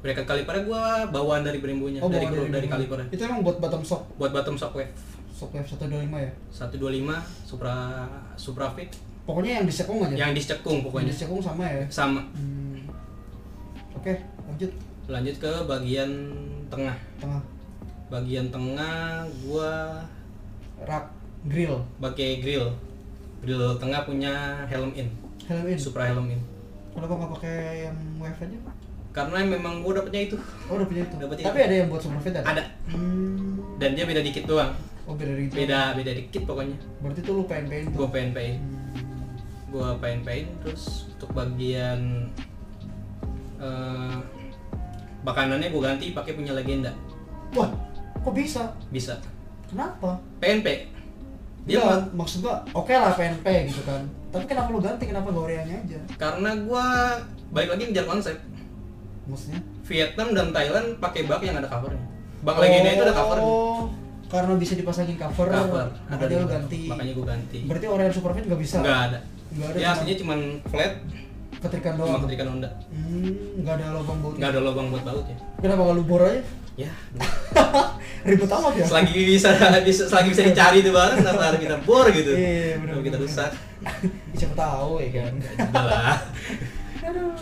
Bracket kalipernya gua bawaan dari Brembo-nya, Oh, dari bawaan dari Brembo. kalipernya. Itu emang buat bottom shock. Buat bottom shockwave. Shockwave 125 ya. 125 Suprafit. Pokoknya yang disekung aja. Yang dicekung Yang pokoknya. disekung sama ya. Sama. Oke, lanjut Lanjut ke bagian tengah. tengah. Bagian tengah gua Rak grill. pakai grill. Grill tengah punya helm in. Helm in. Supra helm in. Kenapa nggak pakai yang wave aja? Karena memang gua dapetnya itu. Oh, udah punya itu. Dapet Tapi itu. ada yang buat Superfit ada? Ada. Dan dia beda dikit doang. Oh, beda dari itu. Beda dikit pokoknya. Berarti tuh lu pengen tuh. Gua PNP-in. Gua PNP-in terus untuk bagian makanannya gua ganti pakai punya Legenda. Wah, kok bisa? Bisa. Kenapa? PNP. Dia Dia maksud gua oke lah PNP gitu kan. Tapi kenapa lu ganti? Kenapa gak Oreanya aja? karena gua balik lagi ngejar konsep. Maksudnya? Vietnam dan Thailand pakai bak yang ada covernya. Bak Legenda itu ada covernya. Oh, karena bisa dipasangin cover. Cover. Makanya lu juga. ganti. Makanya gua ganti. Berarti Orean Superfit nggak bisa? Nggak ada. Nggak ada. Ya aslinya cuman flat ketrikan sama doang. ketrikan Honda. Nggak ada lubang baut. Nggak ada lubang buat baut ya. Kenapa nggak lu bor aja? Ya. Ribet amat ya? selagi bisa dicari itu barang kenapa harus kita bor gitu. Iya, benar. Kalau kita rusak. Siapa tahu ya kan. Nggak juga lah. Aduh.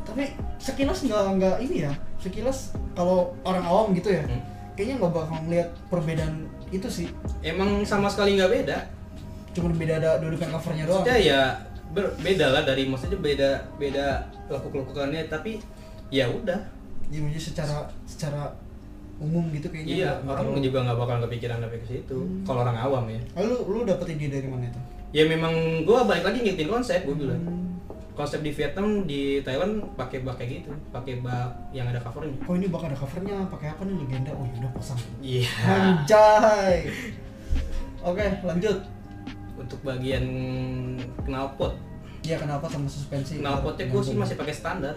Tapi sekilas nggak ini ya. Sekilas kalau orang awam gitu ya, kayaknya nggak bakal ngeliat perbedaan itu sih. Emang sama sekali nggak beda. Cuman beda ada dudukan covernya doang. Maksudnya ya beda lah dari maksudnya beda lekuk-lekukannya tapi ya udah. Ya maksudnya secara umum gitu kayaknya. Iya, nggak orang terlalu- juga nggak bakal kepikiran sampai ke situ. Kalau orang awam ya. Lu dapet ide dari mana itu? Ya memang gua balik lagi ngikutin konsep gua bilang. Konsep di Vietnam, di Thailand pakai bak kayak gitu, pakai bak yang ada covernya. Oh ini bakal ada covernya, pakai apa nih Legenda? Oh ya udah pasang. Iya. Anjay. Oke, lanjut. Untuk bagian knalpot, Ya kenapa sama suspensi? knalpotnya gua sih masih pakai standar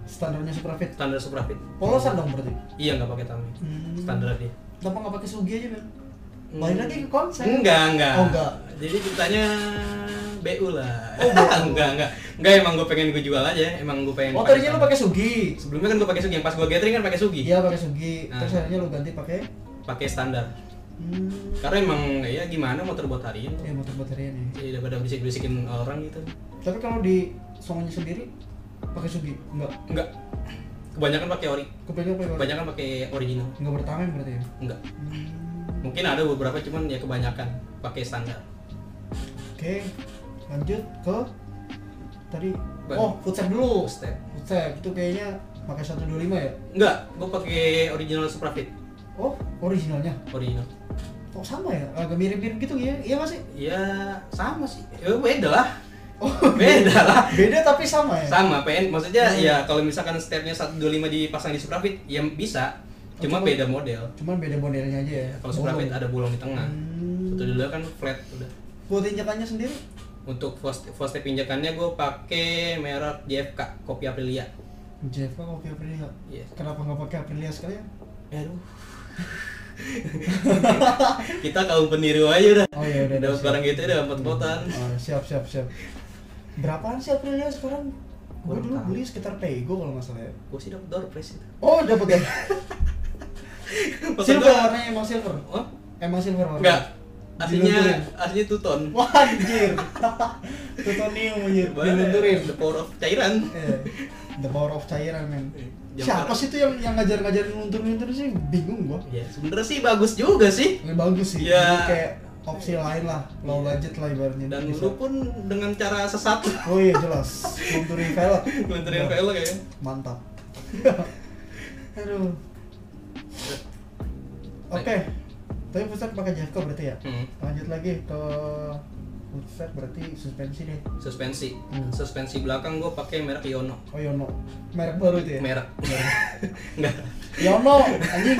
standarnya Superfit. Suprafit. Polosan dong berarti. Iya nggak pakai tameng. Standar dia. Kenapa nggak pakai Sugi aja men? Balik lagi ke konsep. Enggak. Oh, enggak. Jadi ceritanya BU lah. Oh, BU. enggak emang gue pengen gue jual aja. Emang gue pengen. Oh tadinya lu pakai Sugi. Sebelumnya kan gue pakai Sugi, yang pas gue gathering kan pakai Sugi. Iya pakai Sugi. Nah. Terus akhirnya lu ganti pakai. Pakai standar. Karena emang ya gimana motor buat hari ini. Ya motor baterian ya. Ya daripada bisik-bisikin orang gitu. Tapi kalau di Songonya sendiri pakai Sugi? Enggak. Kebanyakan pakai ori. Kebanyakan pakai original. Enggak bertamen berarti ya? Enggak. Mungkin ada beberapa cuman ya kebanyakan pakai standar. Oke, lanjut ke tadi. Ban. Oh, footstep dulu. Step. Footstep itu kayaknya pakai 125 ya? Enggak, gue pakai original Suprafit. Oh, originalnya. Original. Oh, sama ya? Agak mirip-mirip gitu ya? Iya nggak sih? Ya sama sih. Ya beda lah. Oh, Beda lah. beda tapi sama ya? Sama PN, maksudnya ya kalau misalkan stepnya 125 dipasang di Suprafit ya bisa. Cuma Cuma- beda model. Cuman beda modelnya aja ya? Kalau Suprafit Bolong. ada bolong di tengah. Hmm. Itu dulu kan flat udah. Buat injakannya sendiri? Untuk first step injakannya gue pakai merek JFK, kopi Aprilia. JFK kopi Aprilia. Iya. Kenapa nggak pakai Aprilia sekalian? Aduh. Kita kaum peniru aja udah. Oh iya udah. Dapat siap. barang gitu udah empot-empotan. Oh, siap. Berapaan sih Aprilia sekarang? Gue Kurang dulu tahu. beli sekitar Pego kalau nggak salah ya. Gue sih dapat door prize itu. Oh, dapat ya? Maksud Silver gua- warnanya emang silver. Oh? Emang silver warnanya. Enggak. Dilunturin. Aslinya two-tone. Wah anjir. Plutonium anjir. Dilunturin. The power of cairan. Eh, The power of cairan men. Jam Siapa sekarang. sih itu yang ngajarin luntur-luntur sih? Bingung gua. Ya sebenernya sih bagus juga sih. Ini bagus sih. Iya. Ini kayak opsi lain lah, low Iya. budget lah ibaratnya. Dan Bisa. lu pun dengan cara sesat Oh iya jelas. Lunturin velg. ngelunturin velg ya. Mantap. Aduh. Oke. Tapi pusat pakai Jeko berarti ya. Hmm. Lanjut lagi ke pusat berarti suspensi deh. Suspensi belakang gue pakai merek Yono. Oh Yono, merek baru itu ya? Merek. Enggak. Yono, anjing.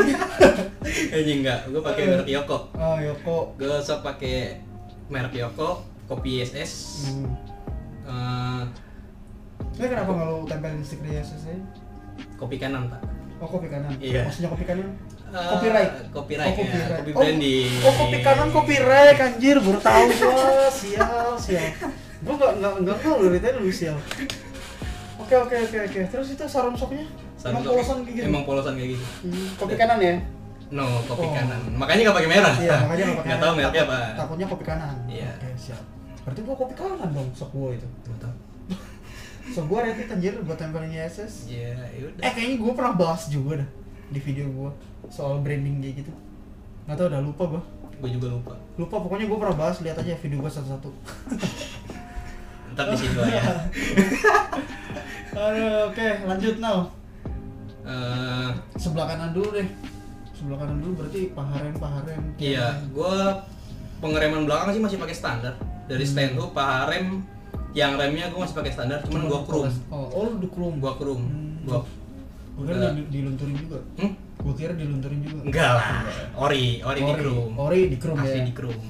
Anjing enggak, gue pakai merek Yoko. Oh Yoko. Gue sok pakai merek Yoko, kopi SS. Ini kenapa nggak lo tempelin stiker SS-nya? Kopi kanan pak. Oh kopi kanan. Iya. Maksudnya kopi kanan? Copyright. Copyright Oh, ya. copyright. Kopi branding. Oh kopi kanan copyright anjir, baru tahu gua. Sial. Gua enggak tahu dari tadi lu sial. Oke. Terus itu sarung soknya? Emang polosan kayak gitu? Emang polosan kayak gitu. Kopi kanan ya? No, kopi Oh. kanan. Makanya nggak pakai merah. Iya, makanya nggak pakai. Nggak tahu mereknya apa. Takutnya kopi kanan. Iya. Oke, siap. Berarti gua kopi kanan dong sok gua itu. Nggak tahu. Sok gua rated anjir buat tempelin SS. Iya, yaudah. Kayaknya gua pernah bahas juga dah di video gua soal branding kayak gitu. Nggak tahu, udah lupa gua. Gue juga lupa. Lupa, pokoknya gua pernah bahas, lihat aja video gua satu-satu. Ntar di situ ya. Aduh, oke, lanjut now. Eh, Sebelah kanan dulu deh. Sebelah kanan dulu berarti paharem. iya, gue pengereman belakang sih masih pakai standar. Dari stand hook, paharem, yang remnya gue masih pakai standar, cuman gue chrome. Oh, lu di chrome. Gua chrome. Gua Gua kira dilunturin juga. Gua kira dilunturin juga. enggak lah. Ori di chrome. Ori di chrome Asli ya. di chrome.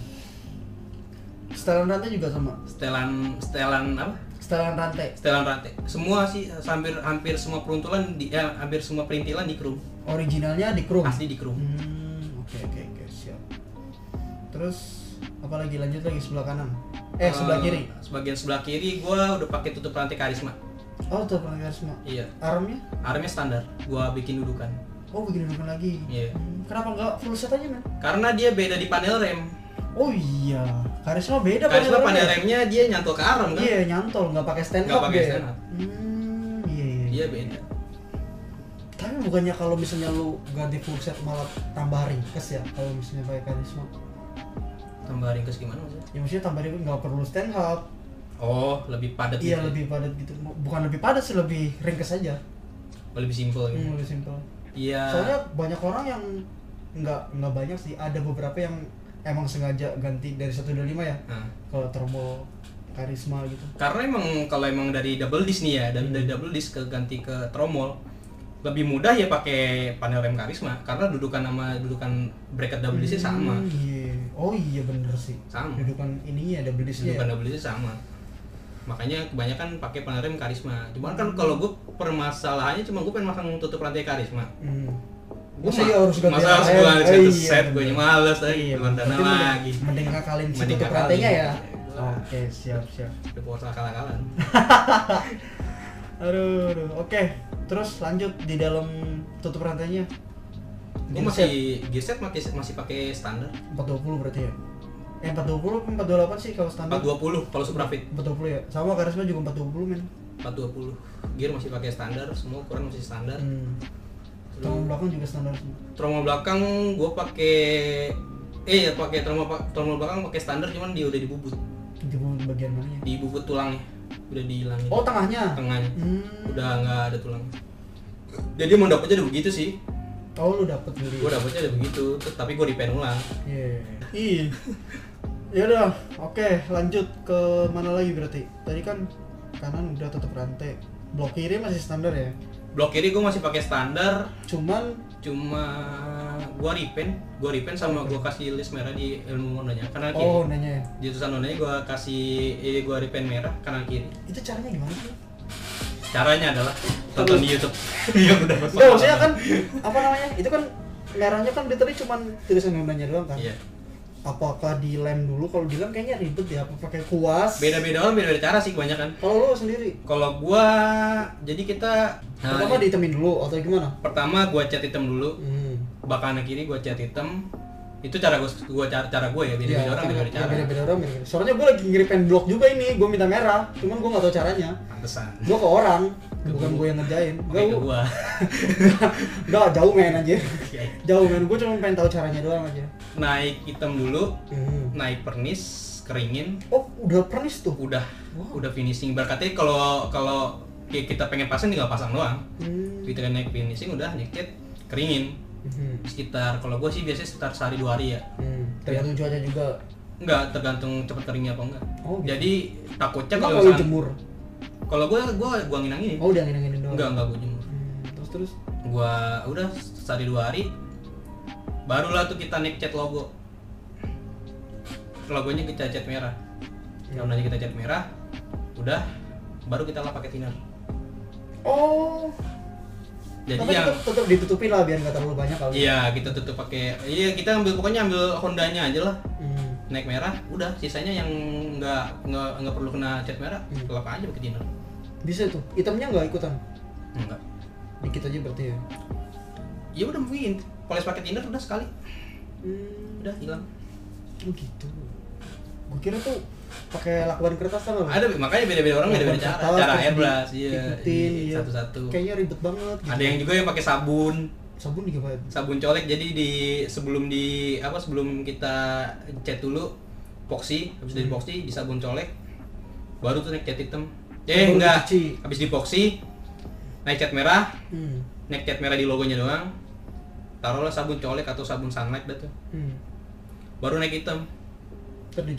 Setelan rantai juga sama. Setelan apa? Setelan rantai. Setelan rantai. Semua sih hampir semua peruntulan hampir semua perintilan di chrome. Originalnya di chrome. Asli di chrome. Oke, siap. Terus apa lagi, lanjut lagi sebelah kanan. Sebelah kiri. Sebagian sebelah kiri gua udah pakai tutup rantai karisma. Oh, tuh pernah semua. Iya. Armnya? Armnya standar. Gua bikin dudukan. Oh, bikin dudukan lagi. Iya. Kenapa nggak full set aja, man? Karena dia beda di panel rem. Oh iya, Karisma beda Karisma panel remnya. remnya dia nyantol ke arm kan? Iya, nyantol, nggak pakai stand Nggak up pakai dia. stand up. Iya. Dia beda. Tapi bukannya kalau misalnya lu ganti full set malah tambah ringkes ya kalau misalnya pakai Karisma? Tambah ringkes gimana maksudnya? Ya maksudnya tambah ringkes nggak perlu stand up. Oh, lebih padat Iya, gitu. lebih padat gitu. Bukan lebih padat sih, lebih ringkes aja. Lebih simpel gitu. Lebih simpel. Iya. Soalnya banyak orang yang nggak banyak sih, ada beberapa yang emang sengaja ganti dari 125 ya Nah. ke turbo Karisma gitu. Karena kalau emang dari double disc nih ya, dari double disc ke ganti ke tromol lebih mudah ya pakai panel rem Karisma karena dudukan bracket double disc sama. Iya. Oh iya bener sih. Sama. Dudukan ininya double disc-nya. Dudukan double disc sama. Makanya kebanyakan pakai panel rem Karisma. Cuman kan kalau gue permasalahannya cuma gue pengen masang tutup rantai Karisma. Gue harus ganti masa harus rem. gue satu Iya, set, gue bener. males Iya, Londana berarti lagi. Mending ngakalin si Mending tutup ngakalin. rantainya ya. Iya. Oke, siap. Udah puasa kalah-kalan. Aduh. Oke. Terus lanjut di dalam tutup rantainya. Gue masih gearset masih pakai standar 420 berarti ya. 420 428 sih kalau standar. 420 kalau Suprafit. 420 ya. Sama Karisma juga 420 men. 420. Gear masih pakai standar, semua ukuran masih standar. Tromol belakang juga standar semua. Tromol belakang gue pakai tromol belakang pakai standar, cuman dia udah dibubut. Di bagian mananya? Di bubut tulangnya. Udah dihilangin. Oh, tengahnya. Tengahnya. Udah nggak ada tulang. Jadi mau dapetnya udah begitu sih. Oh, lu dapet beli. Gue dapetnya udah begitu, tapi gue repaint ulang. Iya. Ya udah, oke, lanjut ke mana lagi berarti? Tadi kan kanan udah tutup rantai. Blok kiri masih standar ya? Blok kiri gue masih pakai standar, Cuma gua repaint sama gua kasih list merah di ilmu nonanya kanan kiri. oh, nanya ya. Di tulisan nonanya gua repaint merah kanan kiri. Itu caranya gimana sih? Caranya adalah tonton di YouTube. Yang udah Enggak, maksudnya kan apa namanya? Itu kan merahnya kan literally cuma tulisan nonanya doang kan? Iya. Apakah dilem dulu? Kalau dilem kayaknya ribet ya, apa pakai kuas? Beda-beda orang beda-beda cara sih kebanyakan. Kalau lu sendiri? Kalau gua jadi kita Pertama dihitemin dulu atau gimana? pertama gua cat hitam dulu. Bak kanan kiri gua cat hitam. Itu cara gua ya, beda-beda orang beda-beda cara. Beda-beda orang beda-beda. Soalnya gue lagi nge-repaint blok juga ini, gue minta merah, cuman gue nggak tahu caranya. Pantesan. Gue ke orang, bukan gue yang ngerjain. Oke, ke gua. Udah jauh men aja. Jauh men, gue cuma pengen tahu caranya doang aja. Naik hitam dulu, naik pernis, keringin. Oh, udah pernis tuh. Udah finishing. Berarti kalau kita pengen pasang tinggal pasang doang. Kita naik finishing udah nyeket, keringin. Sekitar, kalau gue sih biasanya sekitar sehari 2 hari ya. Tergantung cuaca juga. Enggak, tergantung cepet keringnya apa enggak. Oh, gitu. Jadi takutnya Emang kalau kalau misalkan jemur. kalau gue angin-anginin. Oh, udah angin-anginin doang. Enggak gue jemur. Terus. Gua udah sehari 2 hari barulah tuh kita cat logo. Logonya kita cat merah. Warnanya kita cat merah. Udah baru kita lap pakai thinner. Oh. Jadi tapi yang tetap ditutupin lah biar nggak terlalu banyak kalau. iya, kita tutup pakai kita pokoknya ambil Hondanya aja lah. Naik merah, udah sisanya yang nggak perlu kena cat merah, lap aja pakai thinner. Bisa tuh. Hitamnya nggak ikutan. Enggak. Dikit aja berarti ya. Ya udah mungkin poles pakai thinner udah sekali. Udah hilang. Oh gitu. Gue kira tuh pakai lakban kertas sama. Ada, makanya beda-beda orang beda-beda cara airbrush, ikutin, satu-satu. Kayaknya ribet banget. Gitu. Ada yang juga yang pakai sabun. Sabun juga banget. Sabun colek, jadi sebelum kita cat dulu epoxy, habis dari epoxy di sabun colek, baru tuh naik cat hitam. Enggak, habis di epoxy naik cat merah, naik cat merah di logonya doang. Taruhlah sabun colek atau sabun sunlight dah tuh. Baru naik hitam. Ntar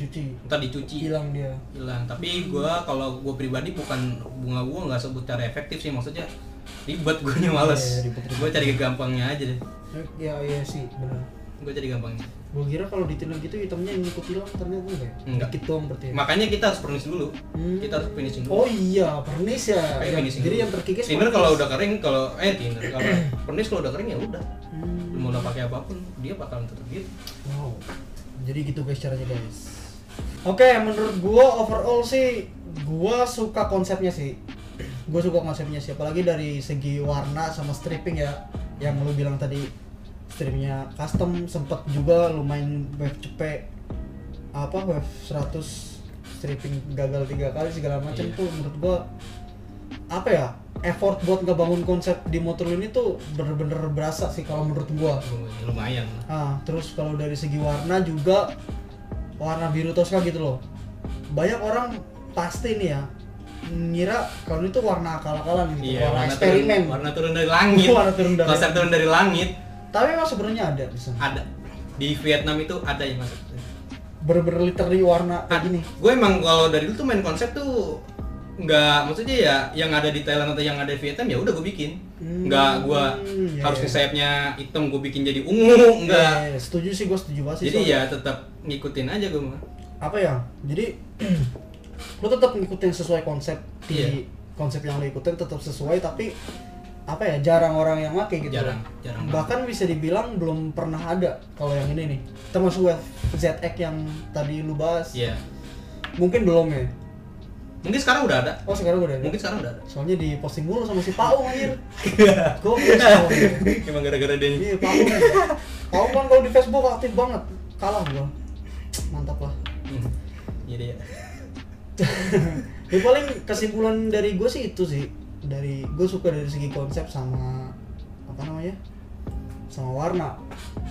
dicuci. Hilang dia. Hilang. Tapi kalau gua pribadi bukan bunga gua nggak sebut cara efektif sih, maksudnya ribet, gue males. Gue cari gampangnya aja deh. Iya sih, benar. Gue cari gampangnya. Gue kira kalau di thinner gitu hitamnya ngikut hilang, ternyata enggak. Dikit doang berarti. Ya? Makanya kita harus furnish dulu. Kita harus finishing dulu. Oh iya, furnish ya. Jadi yang terkikis thinner kalau udah kering, kalau furnish kalau udah kering ya udah. Lu mau pakai apapun, dia bakalan tetap gitu. Wow. Jadi gitu guys caranya guys. Oke, menurut gua overall sih gua suka konsepnya sih. Apalagi dari segi warna sama stripping ya. Yang lu bilang tadi stripnya custom, sempet juga lumayan wave cepet wave 100 stripping gagal 3 kali segala macam. Tuh menurut gua effort buat ngebangun konsep di motor ini tuh bener-bener berasa sih kalau menurut gua. Lumayan. Terus kalau dari segi warna juga warna biru Tosca gitu loh. Banyak orang pasti nih ya ngira kalau itu warna akal-akalan gitu, warna eksperimen. Warna turun dari langit. Konsep turun dari langit. Tapi emang sebenarnya ada di sana. Ada. Di Vietnam itu ada yang masuk. Bener-bener literally warna kayak gini. Gue emang kalau dari dulu tuh main konsep tuh nggak, maksudnya ya yang ada di Thailand atau yang ada di Vietnam ya udah gue bikin. Nggak gue harus sayapnya hitam gue bikin jadi ungu, enggak. Setuju sih, gue setuju banget sih. Jadi ya tetap ngikutin aja gue mah. Jadi lo tetap ngikutin sesuai konsep di konsep yang lo ikutin tetap sesuai, tapi jarang orang yang pakai gitu. Jarang. Bahkan bisa dibilang belum pernah ada kalau yang ini nih. Termasuk ZX yang tadi lu bahas. Iya. Mungkin belum ya. Mungkin sekarang udah ada. Oh, sekarang udah ada. Mungkin sekarang udah ada. Soalnya di posting mulu sama si Paung anjir. Gua emang gara-gara dia. Iya, Paung. Paung kan kalau di Facebook aktif banget. Kalah gua. Mantap lah. Iya. Ya paling kesimpulan dari gue sih itu sih. Gue suka dari segi konsep sama sama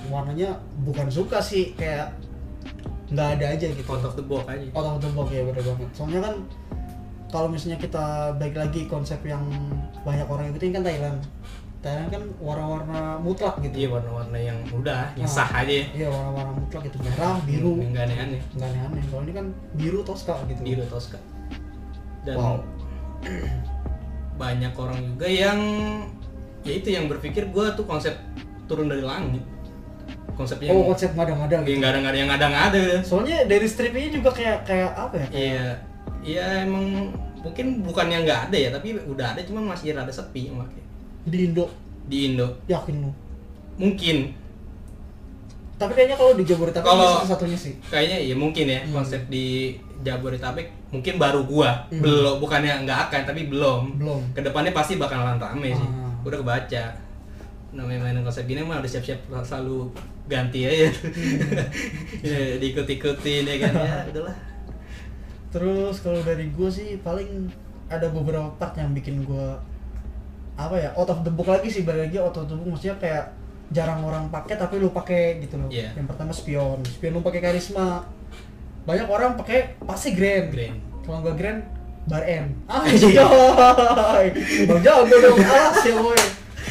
warnanya bukan suka sih, kayak nggak ada aja gitu. Out of the box aja. Out of the box ya, bener banget. Soalnya kan kalau misalnya kita balik lagi konsep yang banyak orang ikutin kan Thailand kan warna-warna mutlak gitu. Iya, warna-warna yang udah yang sah aja. Iya, warna-warna mutlak gitu, merah, biru. Nggak aneh-aneh. Kalau ini kan biru Tosca gitu. Biru Tosca. Dan banyak orang juga yang yang berpikir gua tuh konsep turun dari langit. Konsepnya konsep ngada-ngada gitu. Nggak ada yang ngada-ngada. Soalnya dari stripnya juga kayak apa ya? Iya emang mungkin bukannya nggak ada ya, tapi udah ada, cuma masih rada sepi yang pakai. Di Indo. Yakin lu? Mungkin. Tapi kayaknya kalau di Jabodetabek satu-satunya sih. Kayaknya ya mungkin ya, konsep di Jabodetabek mungkin baru gua. Belum, bukannya nggak akan, tapi belum. Kedepannya pasti bakalan rame sih. Udah kebaca. Namanya main konsep gini mah udah siap-siap selalu ganti aja. Ya, diikut-ikutin ya kan, ya udahlah. Terus kalau dari gue sih paling ada beberapa part yang bikin gue out of the box lagi sih. Balik lagi out of the box maksudnya kayak jarang orang pakai tapi lu pakai gitu loh. Yang pertama spion lu pakai karisma. Banyak orang pakai pasti grand. Kalau nggak grand bar N. Bang jago dong, alas ya boy.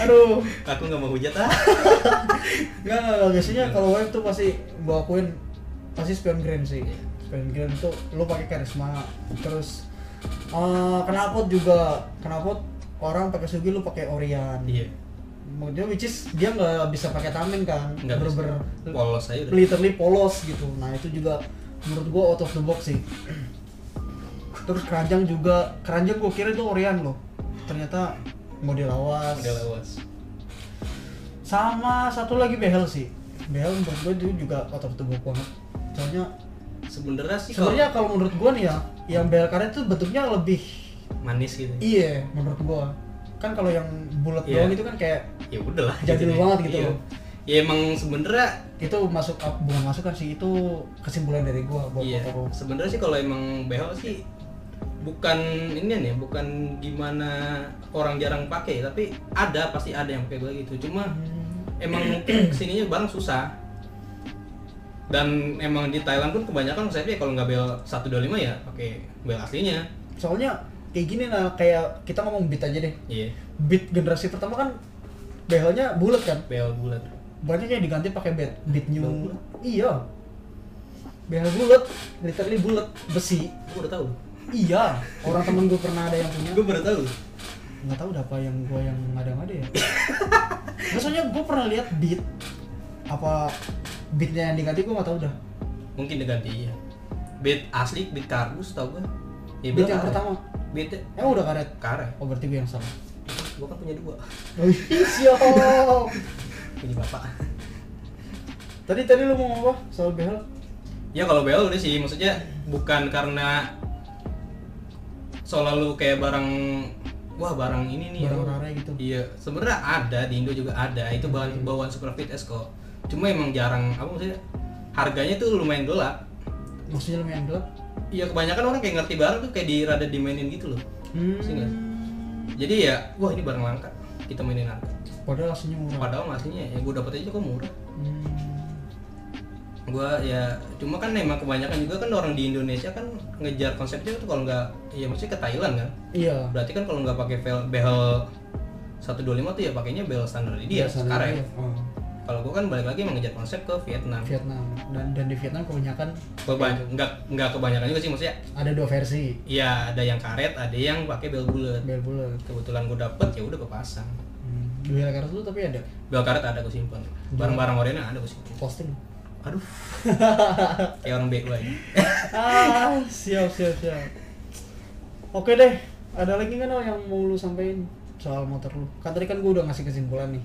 Aduh. Aku nggak mau hujat Enggak, biasanya kalau wave tuh pasti gua akuin pasti spion grand sih. Spion grand tuh lu pakai karisma. Terus knalpot juga, knalpot orang pakai Sugi lu pakai Orion. Iya. Maksudnya which is dia nggak bisa pakai tameng kan, Nggak bisa. Polos aja udah. literally polos gitu. Nah itu juga menurut gua out of the box sih. Terus keranjang juga, keranjang gua kira itu Orion loh, ternyata model lawas. Udah lawas. Sama satu lagi behel sih, behel menurut gua itu juga out of the box banget. Soalnya Sebenarnya sih sebenarnya kalau menurut gua nih ya, yang behel karet itu bentuknya lebih manis gitu. iya menurut gua. Kan kalau yang bulat Iya. doang itu kan kayak Ya udahlah. jadul deh. banget gitu Iya. loh. Ya emang sebenarnya Itu masuk bukan masuk kan sih, itu kesimpulan dari gua buat iya. motor lu. Sebenarnya sih kalau emang behel sih bukan ini nih, bukan gimana orang jarang pakai, tapi pasti ada yang pakai begitu. Cuma emang mungkin kesininya barang susah. Dan emang di Thailand pun kebanyakan konsepnya kalau nggak bel 125 ya pakai bel aslinya. Soalnya kayak gini lah, kayak kita ngomong beat aja deh. Iya, Beat generasi pertama kan behelnya bulat kan. bel bulat. Banyak yang diganti pakai beat new. Bel bulat? Iya. Behel bulat, literally bulat, besi. Gue udah tahu. Iya, orang temen gue pernah ada yang punya. Gue baru tahu. Nggak tahu apa yang gue yang ada ya. Maksudnya gue pernah lihat beat apa beatnya yang diganti, gue nggak tahu dah. Mungkin diganti ya. Beat asli, beat kardus tau gue. Ya, Beat yang karet. pertama. Beat Emang udah karet? karet. Oh berarti gue yang salah. Gue kan punya 2. Oh siap. Punya bapak. Tadi lu mau ngomong apa soal behel? Ya kalau bel udah sih, maksudnya bukan karena selalu kayak barang barang ini nih Barang ya. rare gitu. Iya, sebenarnya ada di Indo juga ada. Itu bawaan Superfit S kok. Cuma emang jarang, apa maksudnya? Harganya tuh lumayan gelap. Maksudnya lumayan gelap? Iya, kebanyakan orang kayak ngerti barang tuh kayak rada dimainin gitu loh. Sih nggak? Jadi ya, wah ini barang langka. Kita mainin harga. Padahal aslinya murah. Padahal aslinya ya gue dapet aja kok murah. Hmm. Gua ya cuma kan emang kebanyakan juga kan orang di Indonesia kan ngejar konsepnya tuh kalau nggak ya maksudnya ke Thailand kan. Iya. Berarti kan kalau nggak pakai behel 125 tuh ya pakainya behel standar dia Biasanya sekarang. iya. Oh, Kalau gua kan balik lagi mengejar konsep ke Vietnam. Vietnam dan di Vietnam kebanyakan Nggak kebanyakan juga sih maksudnya. ada 2 versi. Iya ada yang karet, ada yang pakai bel bulat. Bel bulat. Kebetulan gua dapet ya udah kepasang. Bel karet lu tapi ada Bel karet ada gua simpan. Barang-barang original ada gua simpan. posting. Aduh. Kayak orang BU aja. Siap. Oke deh, ada lagi kan yang mau lu sampein soal motor lu? Kan tadi kan gua udah ngasih kesimpulan nih.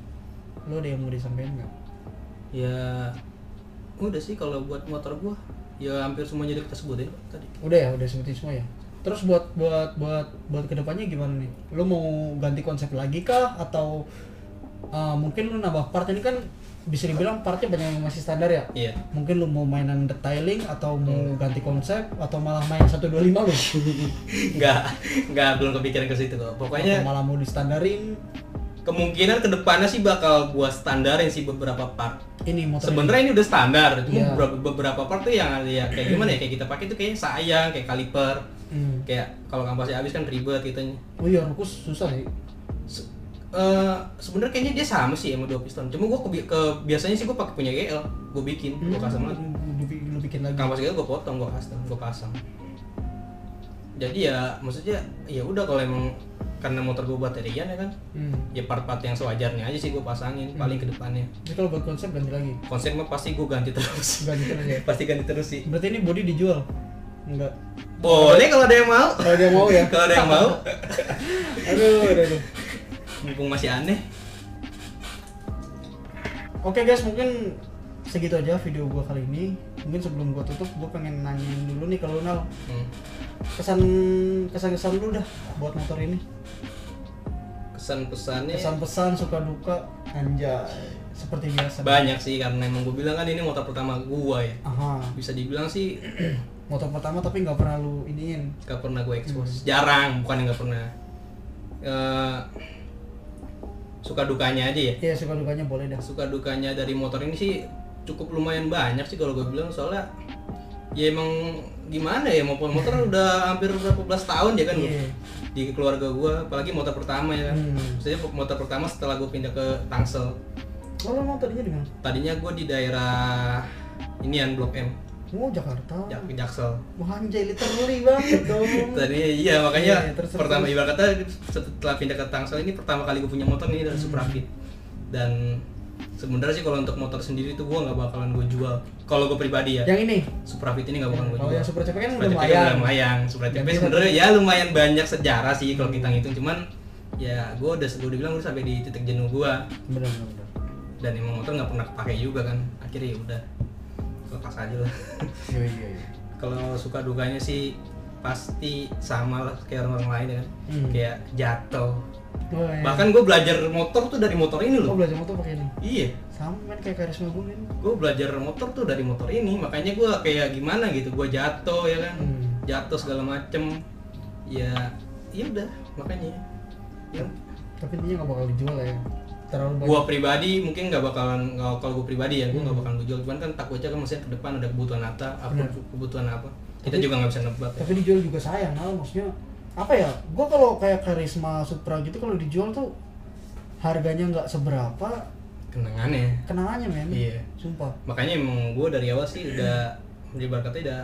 Lu ada yang mau disampaikan nggak? Ya udah sih kalau buat motor gua ya hampir semuanya udah kita sebut ya tadi. Udah sebutin semua ya. Terus buat kedepannya gimana nih? Lu mau ganti konsep lagi kah atau mungkin lu nambah part? Ini kan bisa dibilang partnya banyak yang masih standar ya. Iya. Mungkin lu mau mainan detailing atau mau ganti konsep atau malah main 125 lu. Nggak belum kepikiran ke situ kok. Pokoknya Atau malah mau distandarin kemungkinan kedepannya sih bakal gua standarin sih beberapa part. ini motor. Sebenarnya ini udah standar, cuma Iya. beberapa part tuh yang ya kayak gimana ya, kayak kita pakai tuh kayaknya sayang, kayak kaliper, kayak kalau kampasnya habis kan ribet gitu. Oh iya, rukus susah sih. Sebenarnya kayaknya dia sama sih sama 2 piston. Cuma gua biasanya sih gua pakai punya GL, gua bikin, gua custom lagi. Lu bikin lagi. Kampas GL gua potong, gua custom, gua pasang. Jadi ya maksudnya ya udah kalau emang karena motor gua baterian ya kan, ya part-part yang sewajarnya aja sih gua pasangin paling ke depannya. Jadi kalau buat konsep ganti lagi. Konsep mah pasti gua ganti terus. Ganti terus ya. Pasti ganti terus sih. Berarti ini body dijual? Enggak. Boleh kalau ada yang mau. Kalau dia mau ya. Kalau ada yang mau. Aduh. Mumpung masih aneh. Oke guys, mungkin segitu aja video gua kali ini. Mungkin sebelum gua tutup, gua pengen nanyain dulu nih kalau Nal. Kesan lu dah buat motor ini. Kesan-pesannya Pesan-pesan, suka duka, anjay. Seperti biasa. banyak sih karena emang gua bilang kan ini motor pertama gua ya. Aha. Bisa dibilang sih Motor pertama tapi nggak pernah lu iniin. gak pernah gue expose. Jarang, bukan yang gak pernah. Suka dukanya aja ya. Iya, suka dukanya boleh dah. Suka dukanya dari motor ini sih cukup lumayan banyak sih kalau gue bilang, soalnya ya emang gimana ya, motor udah hampir berapa belas tahun ya kan di keluarga gua, apalagi motor pertama ya kan. Maksudnya motor pertama setelah gua pindah ke Tangsel. Oh, lo mau tadinya di mana? Tadinya gua di daerah inian Blok M. Oh, Jakarta. Jaksel. Wah, anjay, literally banget dong. Tadinya iya, makanya terus. pertama ibarat kata setelah pindah ke Tangsel ini pertama kali gue punya motor ini dari Suprafit. Dan sebenarnya sih kalau untuk motor sendiri itu gue nggak bakalan gue jual. Kalau gue pribadi ya. Yang ini? Suprafit ini nggak bakalan gue jual. Kalau yang Supra CP kan Supra CP lumayan. lumayan. Supra CP sebenarnya ya lumayan banyak sejarah sih kalau kita ngitung. Cuman ya gue udah bilang udah sampai di titik jenuh gue. Benar. Dan emang motor nggak pernah pakai juga kan. Akhirnya ya udah lepas aja lah. Iya. Kalau suka dukanya sih pasti sama lah kayak orang lain ya kan. Kayak jatuh. Oh, iya. Bahkan gue belajar motor tuh dari motor ini loh. Oh, belajar motor pakai ini? Iya. Sama kan kayak karisma gue kan. Gue belajar motor tuh dari motor ini, makanya gue kayak gimana gitu, gue jatuh ya kan, jatuh segala macem, ya udah makanya. Ya. Tapi intinya nggak bakal dijual ya. Terlalu banyak. Gue pribadi mungkin nggak bakalan, kalau gue pribadi ya gue nggak bakalan gue jual, cuman kan takutnya kan maksudnya ke depan ada kebutuhan kebutuhan apa, kita juga nggak bisa nebak. Tapi dijual juga sayang, maksudnya apa ya? Gue kalau kayak Karisma Supra gitu kalau dijual tuh harganya nggak seberapa. Kenangannya men. Iya. Sumpah. Makanya emang gue dari awal sih udah ibaratnya udah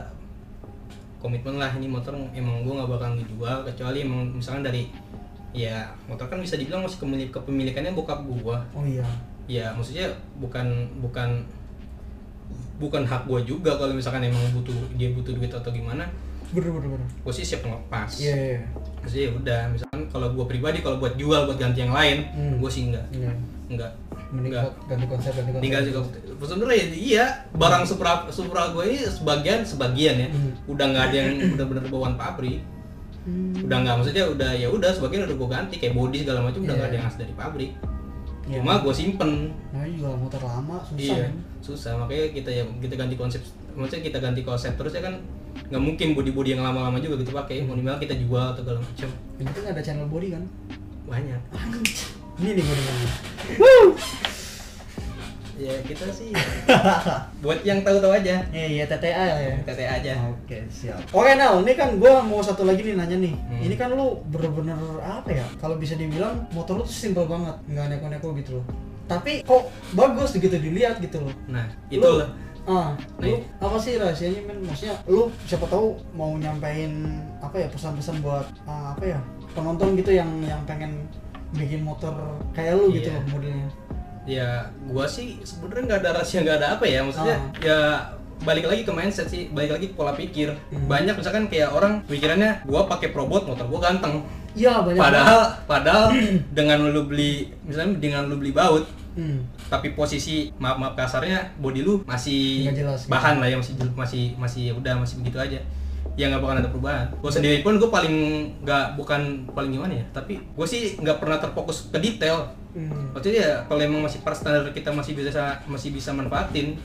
komitmen lah, ini motor emang gue nggak bakalan dijual kecuali emang misalkan dari ya motor kan bisa dibilang masih kepemilikannya bokap gue. Oh iya. Ya maksudnya bukan hak gue juga kalau misalkan emang dia butuh duit atau gimana. Bener. Gue sih siap ngelepas. Iya. Maksudnya udah misalkan kalau gue pribadi kalau buat jual buat ganti yang lain, gue sih enggak. Mending ganti konsep. Tinggal juga sebenarnya iya barang Supra gue ini sebagian ya udah nggak ada yang benar-benar bawaan pabrik. Udah nggak, maksudnya udah sebagian udah gue ganti kayak bodi segala macam udah nggak ada yang asli dari pabrik. Cuma gue simpen. Nah, juga motor lama susah. Iya, susah, makanya kita ganti konsep, maksudnya kita ganti konsep terus ya kan, nggak mungkin bodi yang lama-lama juga kita pakai, minimal kita jual atau segala macam. Yang penting ada channel body kan? Banyak. Ini nih bodinya. Ya kita sih buat yang tahu-tahu aja. Iya, TTA ya. TTA aja. Oke, siap. Oke, Nal, ini kan gua mau satu lagi nih nanya nih. Ini kan lu bener-bener apa ya? Kalau bisa dibilang motor lu tuh simple banget, nggak neko-neko gitu loh. Tapi kok bagus gitu dilihat gitu loh. Nah, itu lah. Lu apa sih rahasianya men? Maksudnya lu siapa tahu mau nyampein apa ya pesan-pesan buat apa ya penonton gitu yang pengen bikin motor kayak lu gitu loh modelnya. Ya gua sih sebenarnya nggak ada rahasia, nggak ada apa ya, maksudnya ya balik lagi ke mindset sih, balik lagi ke pola pikir. Banyak misalkan kayak orang pikirannya gua pakai Probot motor gua ganteng. Iya, banyak. Padahal dengan lu beli baut, tapi posisi maaf kasarnya body lu masih jelas, bahan lah ya, masih udah masih begitu aja. Ya nggak bakal ada perubahan. Gue sendiri pun gue bukan paling gimana ya, tapi gue sih nggak pernah terfokus ke detail. Maksudnya ya kalau emang masih per standar kita masih bisa manfaatin,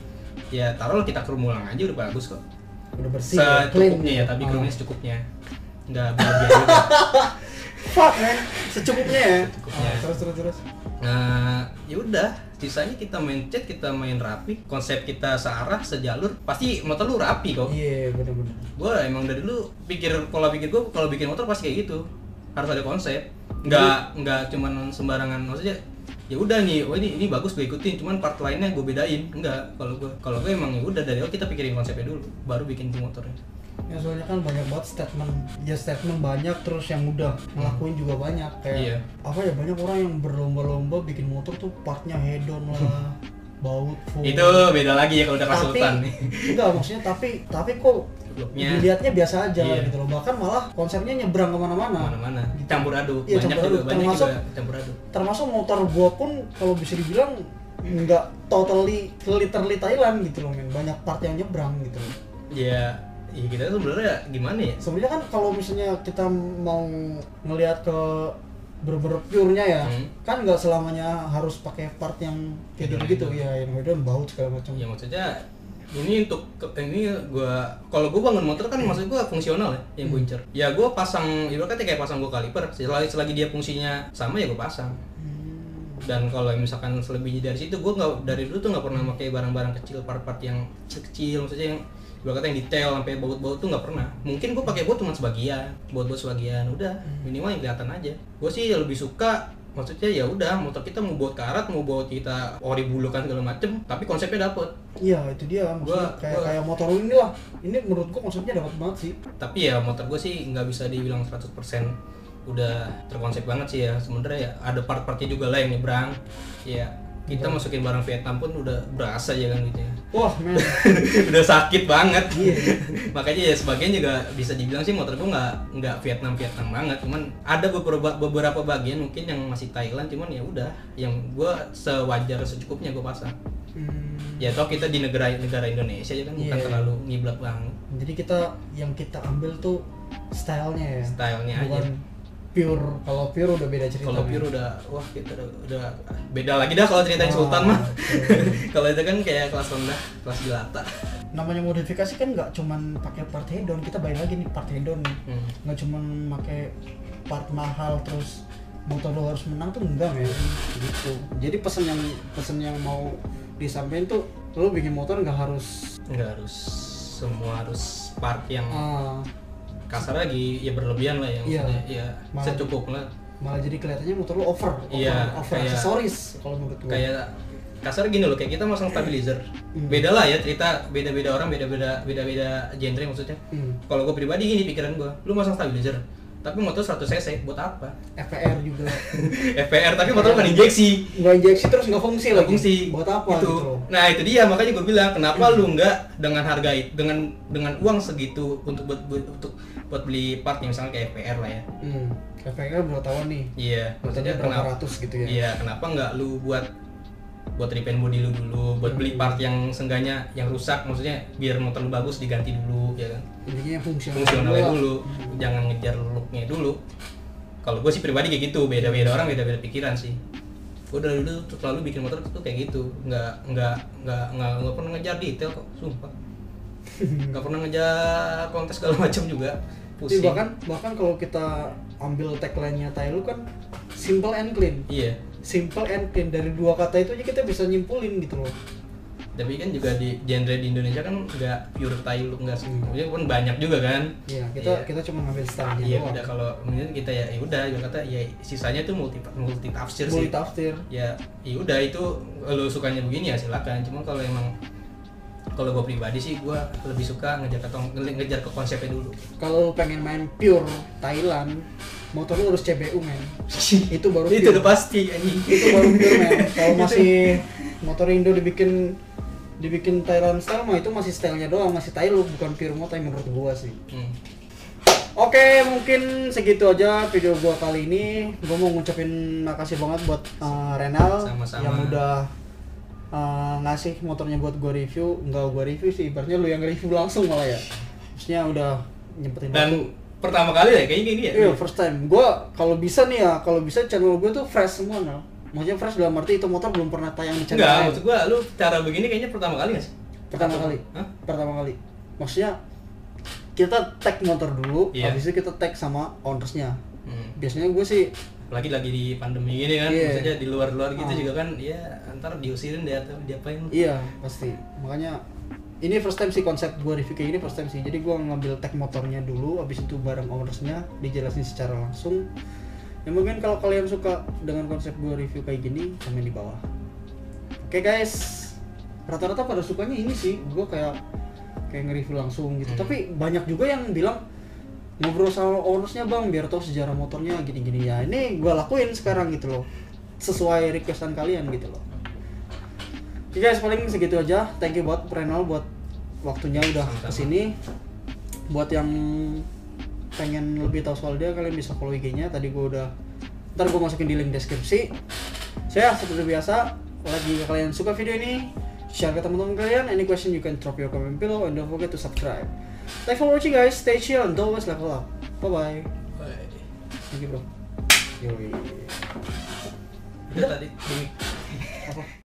ya taruh kita krum ulang aja udah bagus kok. Udah bersih. Secukupnya ya, tapi krumnya secukupnya. Nggak berlebihan juga. Fuck man, secukupnya ya. Secukupnya. Terus. Nah, ya udah, sisanya kita main cat, kita main rapi, konsep kita searah, sejalur, pasti motor lu rapi kok. Iya, benar-benar. Gue emang dari dulu pola pikir gue kalau bikin motor pasti kayak gitu, harus ada konsep, nggak cuman sembarangan, maksudnya ya udah nih, oh ini bagus gue ikutin, cuman part lainnya gue bedain, enggak. Kalau gue emang ya udah dari awal kita pikirin konsepnya dulu, baru bikin tuh motornya. Ya soalnya kan banyak banget statement banyak, terus yang udah ngelakuin juga banyak kayak apa ya, banyak orang yang berlomba-lomba bikin motor tuh partnya hedon lah, baut full. Itu beda lagi ya kalau udah kesultan nih. Enggak, maksudnya tapi kok dilihatnya biasa aja gitu loh, bahkan malah konsepnya nyebrang kemana-mana gitu. Campur aduk. Iya, banyak juga campur aduk. Termasuk motor gua pun kalau bisa dibilang nggak literally Thailand gitu loh men, banyak part yang nyebrang gitu loh. Iya, kita tuh sebenarnya gimana ya? Sebenarnya kan kalau misalnya kita mau ngelihat ke bener-bener pure-nya ya, kan nggak selamanya harus pakai part yang kayak gitu ya, yang hedon, baut segala macam. Ya maksudnya ini kalau gue bangun motor kan maksud gue fungsional ya yang gue incer. Ya gue pasang, ibaratnya kayak pasang gue kaliper, selagi dia fungsinya sama ya gue pasang. Dan kalau misalkan selebihnya dari situ, gue nggak, dari dulu tuh nggak pernah pakai barang-barang kecil, part-part yang kecil, maksudnya yang gue kata yang detail sampai baut-baut tuh nggak pernah. Mungkin gue pakai baut cuma sebagian, baut sebagian, udah minimal yang kelihatan aja. Gue sih lebih suka, maksudnya ya udah motor kita mau baut karat, mau baut kita ori bulukan segala macem, tapi konsepnya dapet. Iya itu dia, maksudnya kayak motor lu ini lah. Ini menurut gua konsepnya dapat banget sih. Tapi ya motor gue sih nggak bisa dibilang 100% udah terkonsep banget sih ya. Sebenarnya ya ada part-partnya juga lah yang nyebrang. Ya kita masukin barang Vietnam pun udah berasa ya kan gitu ya. Wah men, Udah sakit banget. Iya. Makanya ya sebagian juga bisa dibilang sih motor gue nggak Vietnam banget. Cuman ada beberapa bagian mungkin yang masih Thailand, cuman ya udah yang gue sewajar secukupnya gue pasang. Ya toh kita di negara Indonesia ya kan, bukan terlalu ngiblak banget. Jadi yang kita ambil tuh stylenya ya. Stylenya bukan aja. Pure. Kalau pure udah beda cerita. Kalau pure udah, wah kita udah beda lagi dah kalau ceritain Sultan mah. Kalau itu kan kayak kelas rendah, kelas jelata. Namanya modifikasi kan nggak cuman pakai part hedon, kita balik lagi nih part hedon nih. Nggak cuman pakai part mahal terus motor lo harus menang tuh enggak ya gitu. Jadi pesan yang mau disampaikan tuh, lo bikin motor nggak harus semua harus part yang kasar lagi ya, berlebihan lah ya, maksudnya ya secukupnya. Malah jadi kelihatannya motor lo over kayak aksesoris kalau menurut gue. Kayak kasar gini loh, kayak kita masang stabilizer. Beda lah ya cerita, beda-beda orang, beda-beda genre maksudnya. Kalau gue pribadi gini pikiran gue, lu masang stabilizer tapi motor 100 cc buat apa? FPR juga. FPR tapi motor nggak injeksi. Nggak injeksi terus nggak fungsi lagi. Fungsi. Buat apa gitu. Loh. Nah itu dia, makanya gue bilang kenapa lu nggak dengan harga dengan uang segitu untuk buat beli part yang misalnya kayak FPR lah ya. FPR berapa tahun nih? Iya. Maksudnya berapa ratus gitu ya? Iya. Kenapa nggak lu buat repaint body lu dulu, buat beli part yang seenggaknya yang rusak, maksudnya biar motor lu bagus diganti dulu ya kan. Intinya fungsionalnya dulu, jangan ngejar looknya dulu. Kalau gue sih pribadi kayak gitu, beda-beda orang beda-beda pikiran sih. Gue dari dulu tuh selalu bikin motor tuh kayak gitu, nggak pernah ngejar detail kok, sumpah. Nggak pernah ngejar kontes segala macam juga. Pusing. Bahkan kalau kita ambil tagline-nya Thailand kan simple and clean. Iya. Simple and clean, dari dua kata itu aja kita bisa nyimpulin gitu loh. Tapi kan juga di genre di Indonesia kan nggak pure Thai look, nggak sih, maksudnya pun banyak juga kan. Iya, kita cuma ngambil stylenya. Iya udah, kalau mungkin kita ya udah juga kata ya sisanya tuh multi tafsir sih. Multi tafsir. Ya udah, itu lo sukanya begini ya silakan. Cuma kalau gue pribadi sih gue lebih suka ngejar ke konsepnya dulu. Kalau pengen main pure Thailand, motor lu harus CBU men. Itu baru pure. Itu udah pasti anjing. Itu baru pure men. Kalau masih motor Indo dibikin Thailand style mah itu masih stylenya doang, masih Thai look, bukan pure motor menurut gua sih. Oke, mungkin segitu aja video gua kali ini. Gua mau ngucapin makasih banget buat Renal. Sama-sama. Yang udah ngasih motornya buat gua review. Enggak gua review sih, ibaratnya lu yang review langsung malah ya. Maksudnya udah nyempetin Dan waktu. pertama kali ya kayaknya gini ya. Iya, first time. Gua kalau bisa channel gua tuh fresh semua nah. Maksudnya fresh dalam arti itu motor belum pernah tayang di channel. Enggak, maksud gua lu cara begini kayaknya pertama kali nggak sih? Pertama kali. Hah? Pertama kali. Maksudnya kita tag motor dulu, Iya. habis itu kita tag sama ownersnya. Biasanya gue sih Lagi di pandemi gini kan, Iya. maksudnya di luar gitu juga kan, ya ntar diusirin deh atau diapain. iya pasti. Makanya ini first time sih konsep gue review kayak gini, first time sih. Jadi gue ngambil tag motornya dulu, habis itu bareng ownersnya dijelasin secara langsung. Ya mungkin kalau kalian suka dengan konsep gue review kayak gini, komen di bawah. Oke guys, rata-rata pada sukanya ini sih, gue kayak nge-review langsung gitu. Tapi banyak juga yang bilang ngobrol sama ownersnya bang, biar tahu sejarah motornya gini-gini ya. Ini gue lakuin sekarang gitu loh, sesuai requestan kalian gitu loh. Oke guys, paling segitu aja. Thank you buat Renal buat waktunya udah kesini. Buat yang pengen lebih tahu soal dia, kalian bisa follow IG-nya. Tadi ntar gue masukin di link deskripsi. Saya seperti biasa, lagi kalian suka video ini, share ke teman-teman kalian. Any question you can drop your comment below and don't forget to subscribe. Thanks for watching guys, stay chill and always level up. Bye bye. Thank you bro. Yoi. Udah tadi. Apa?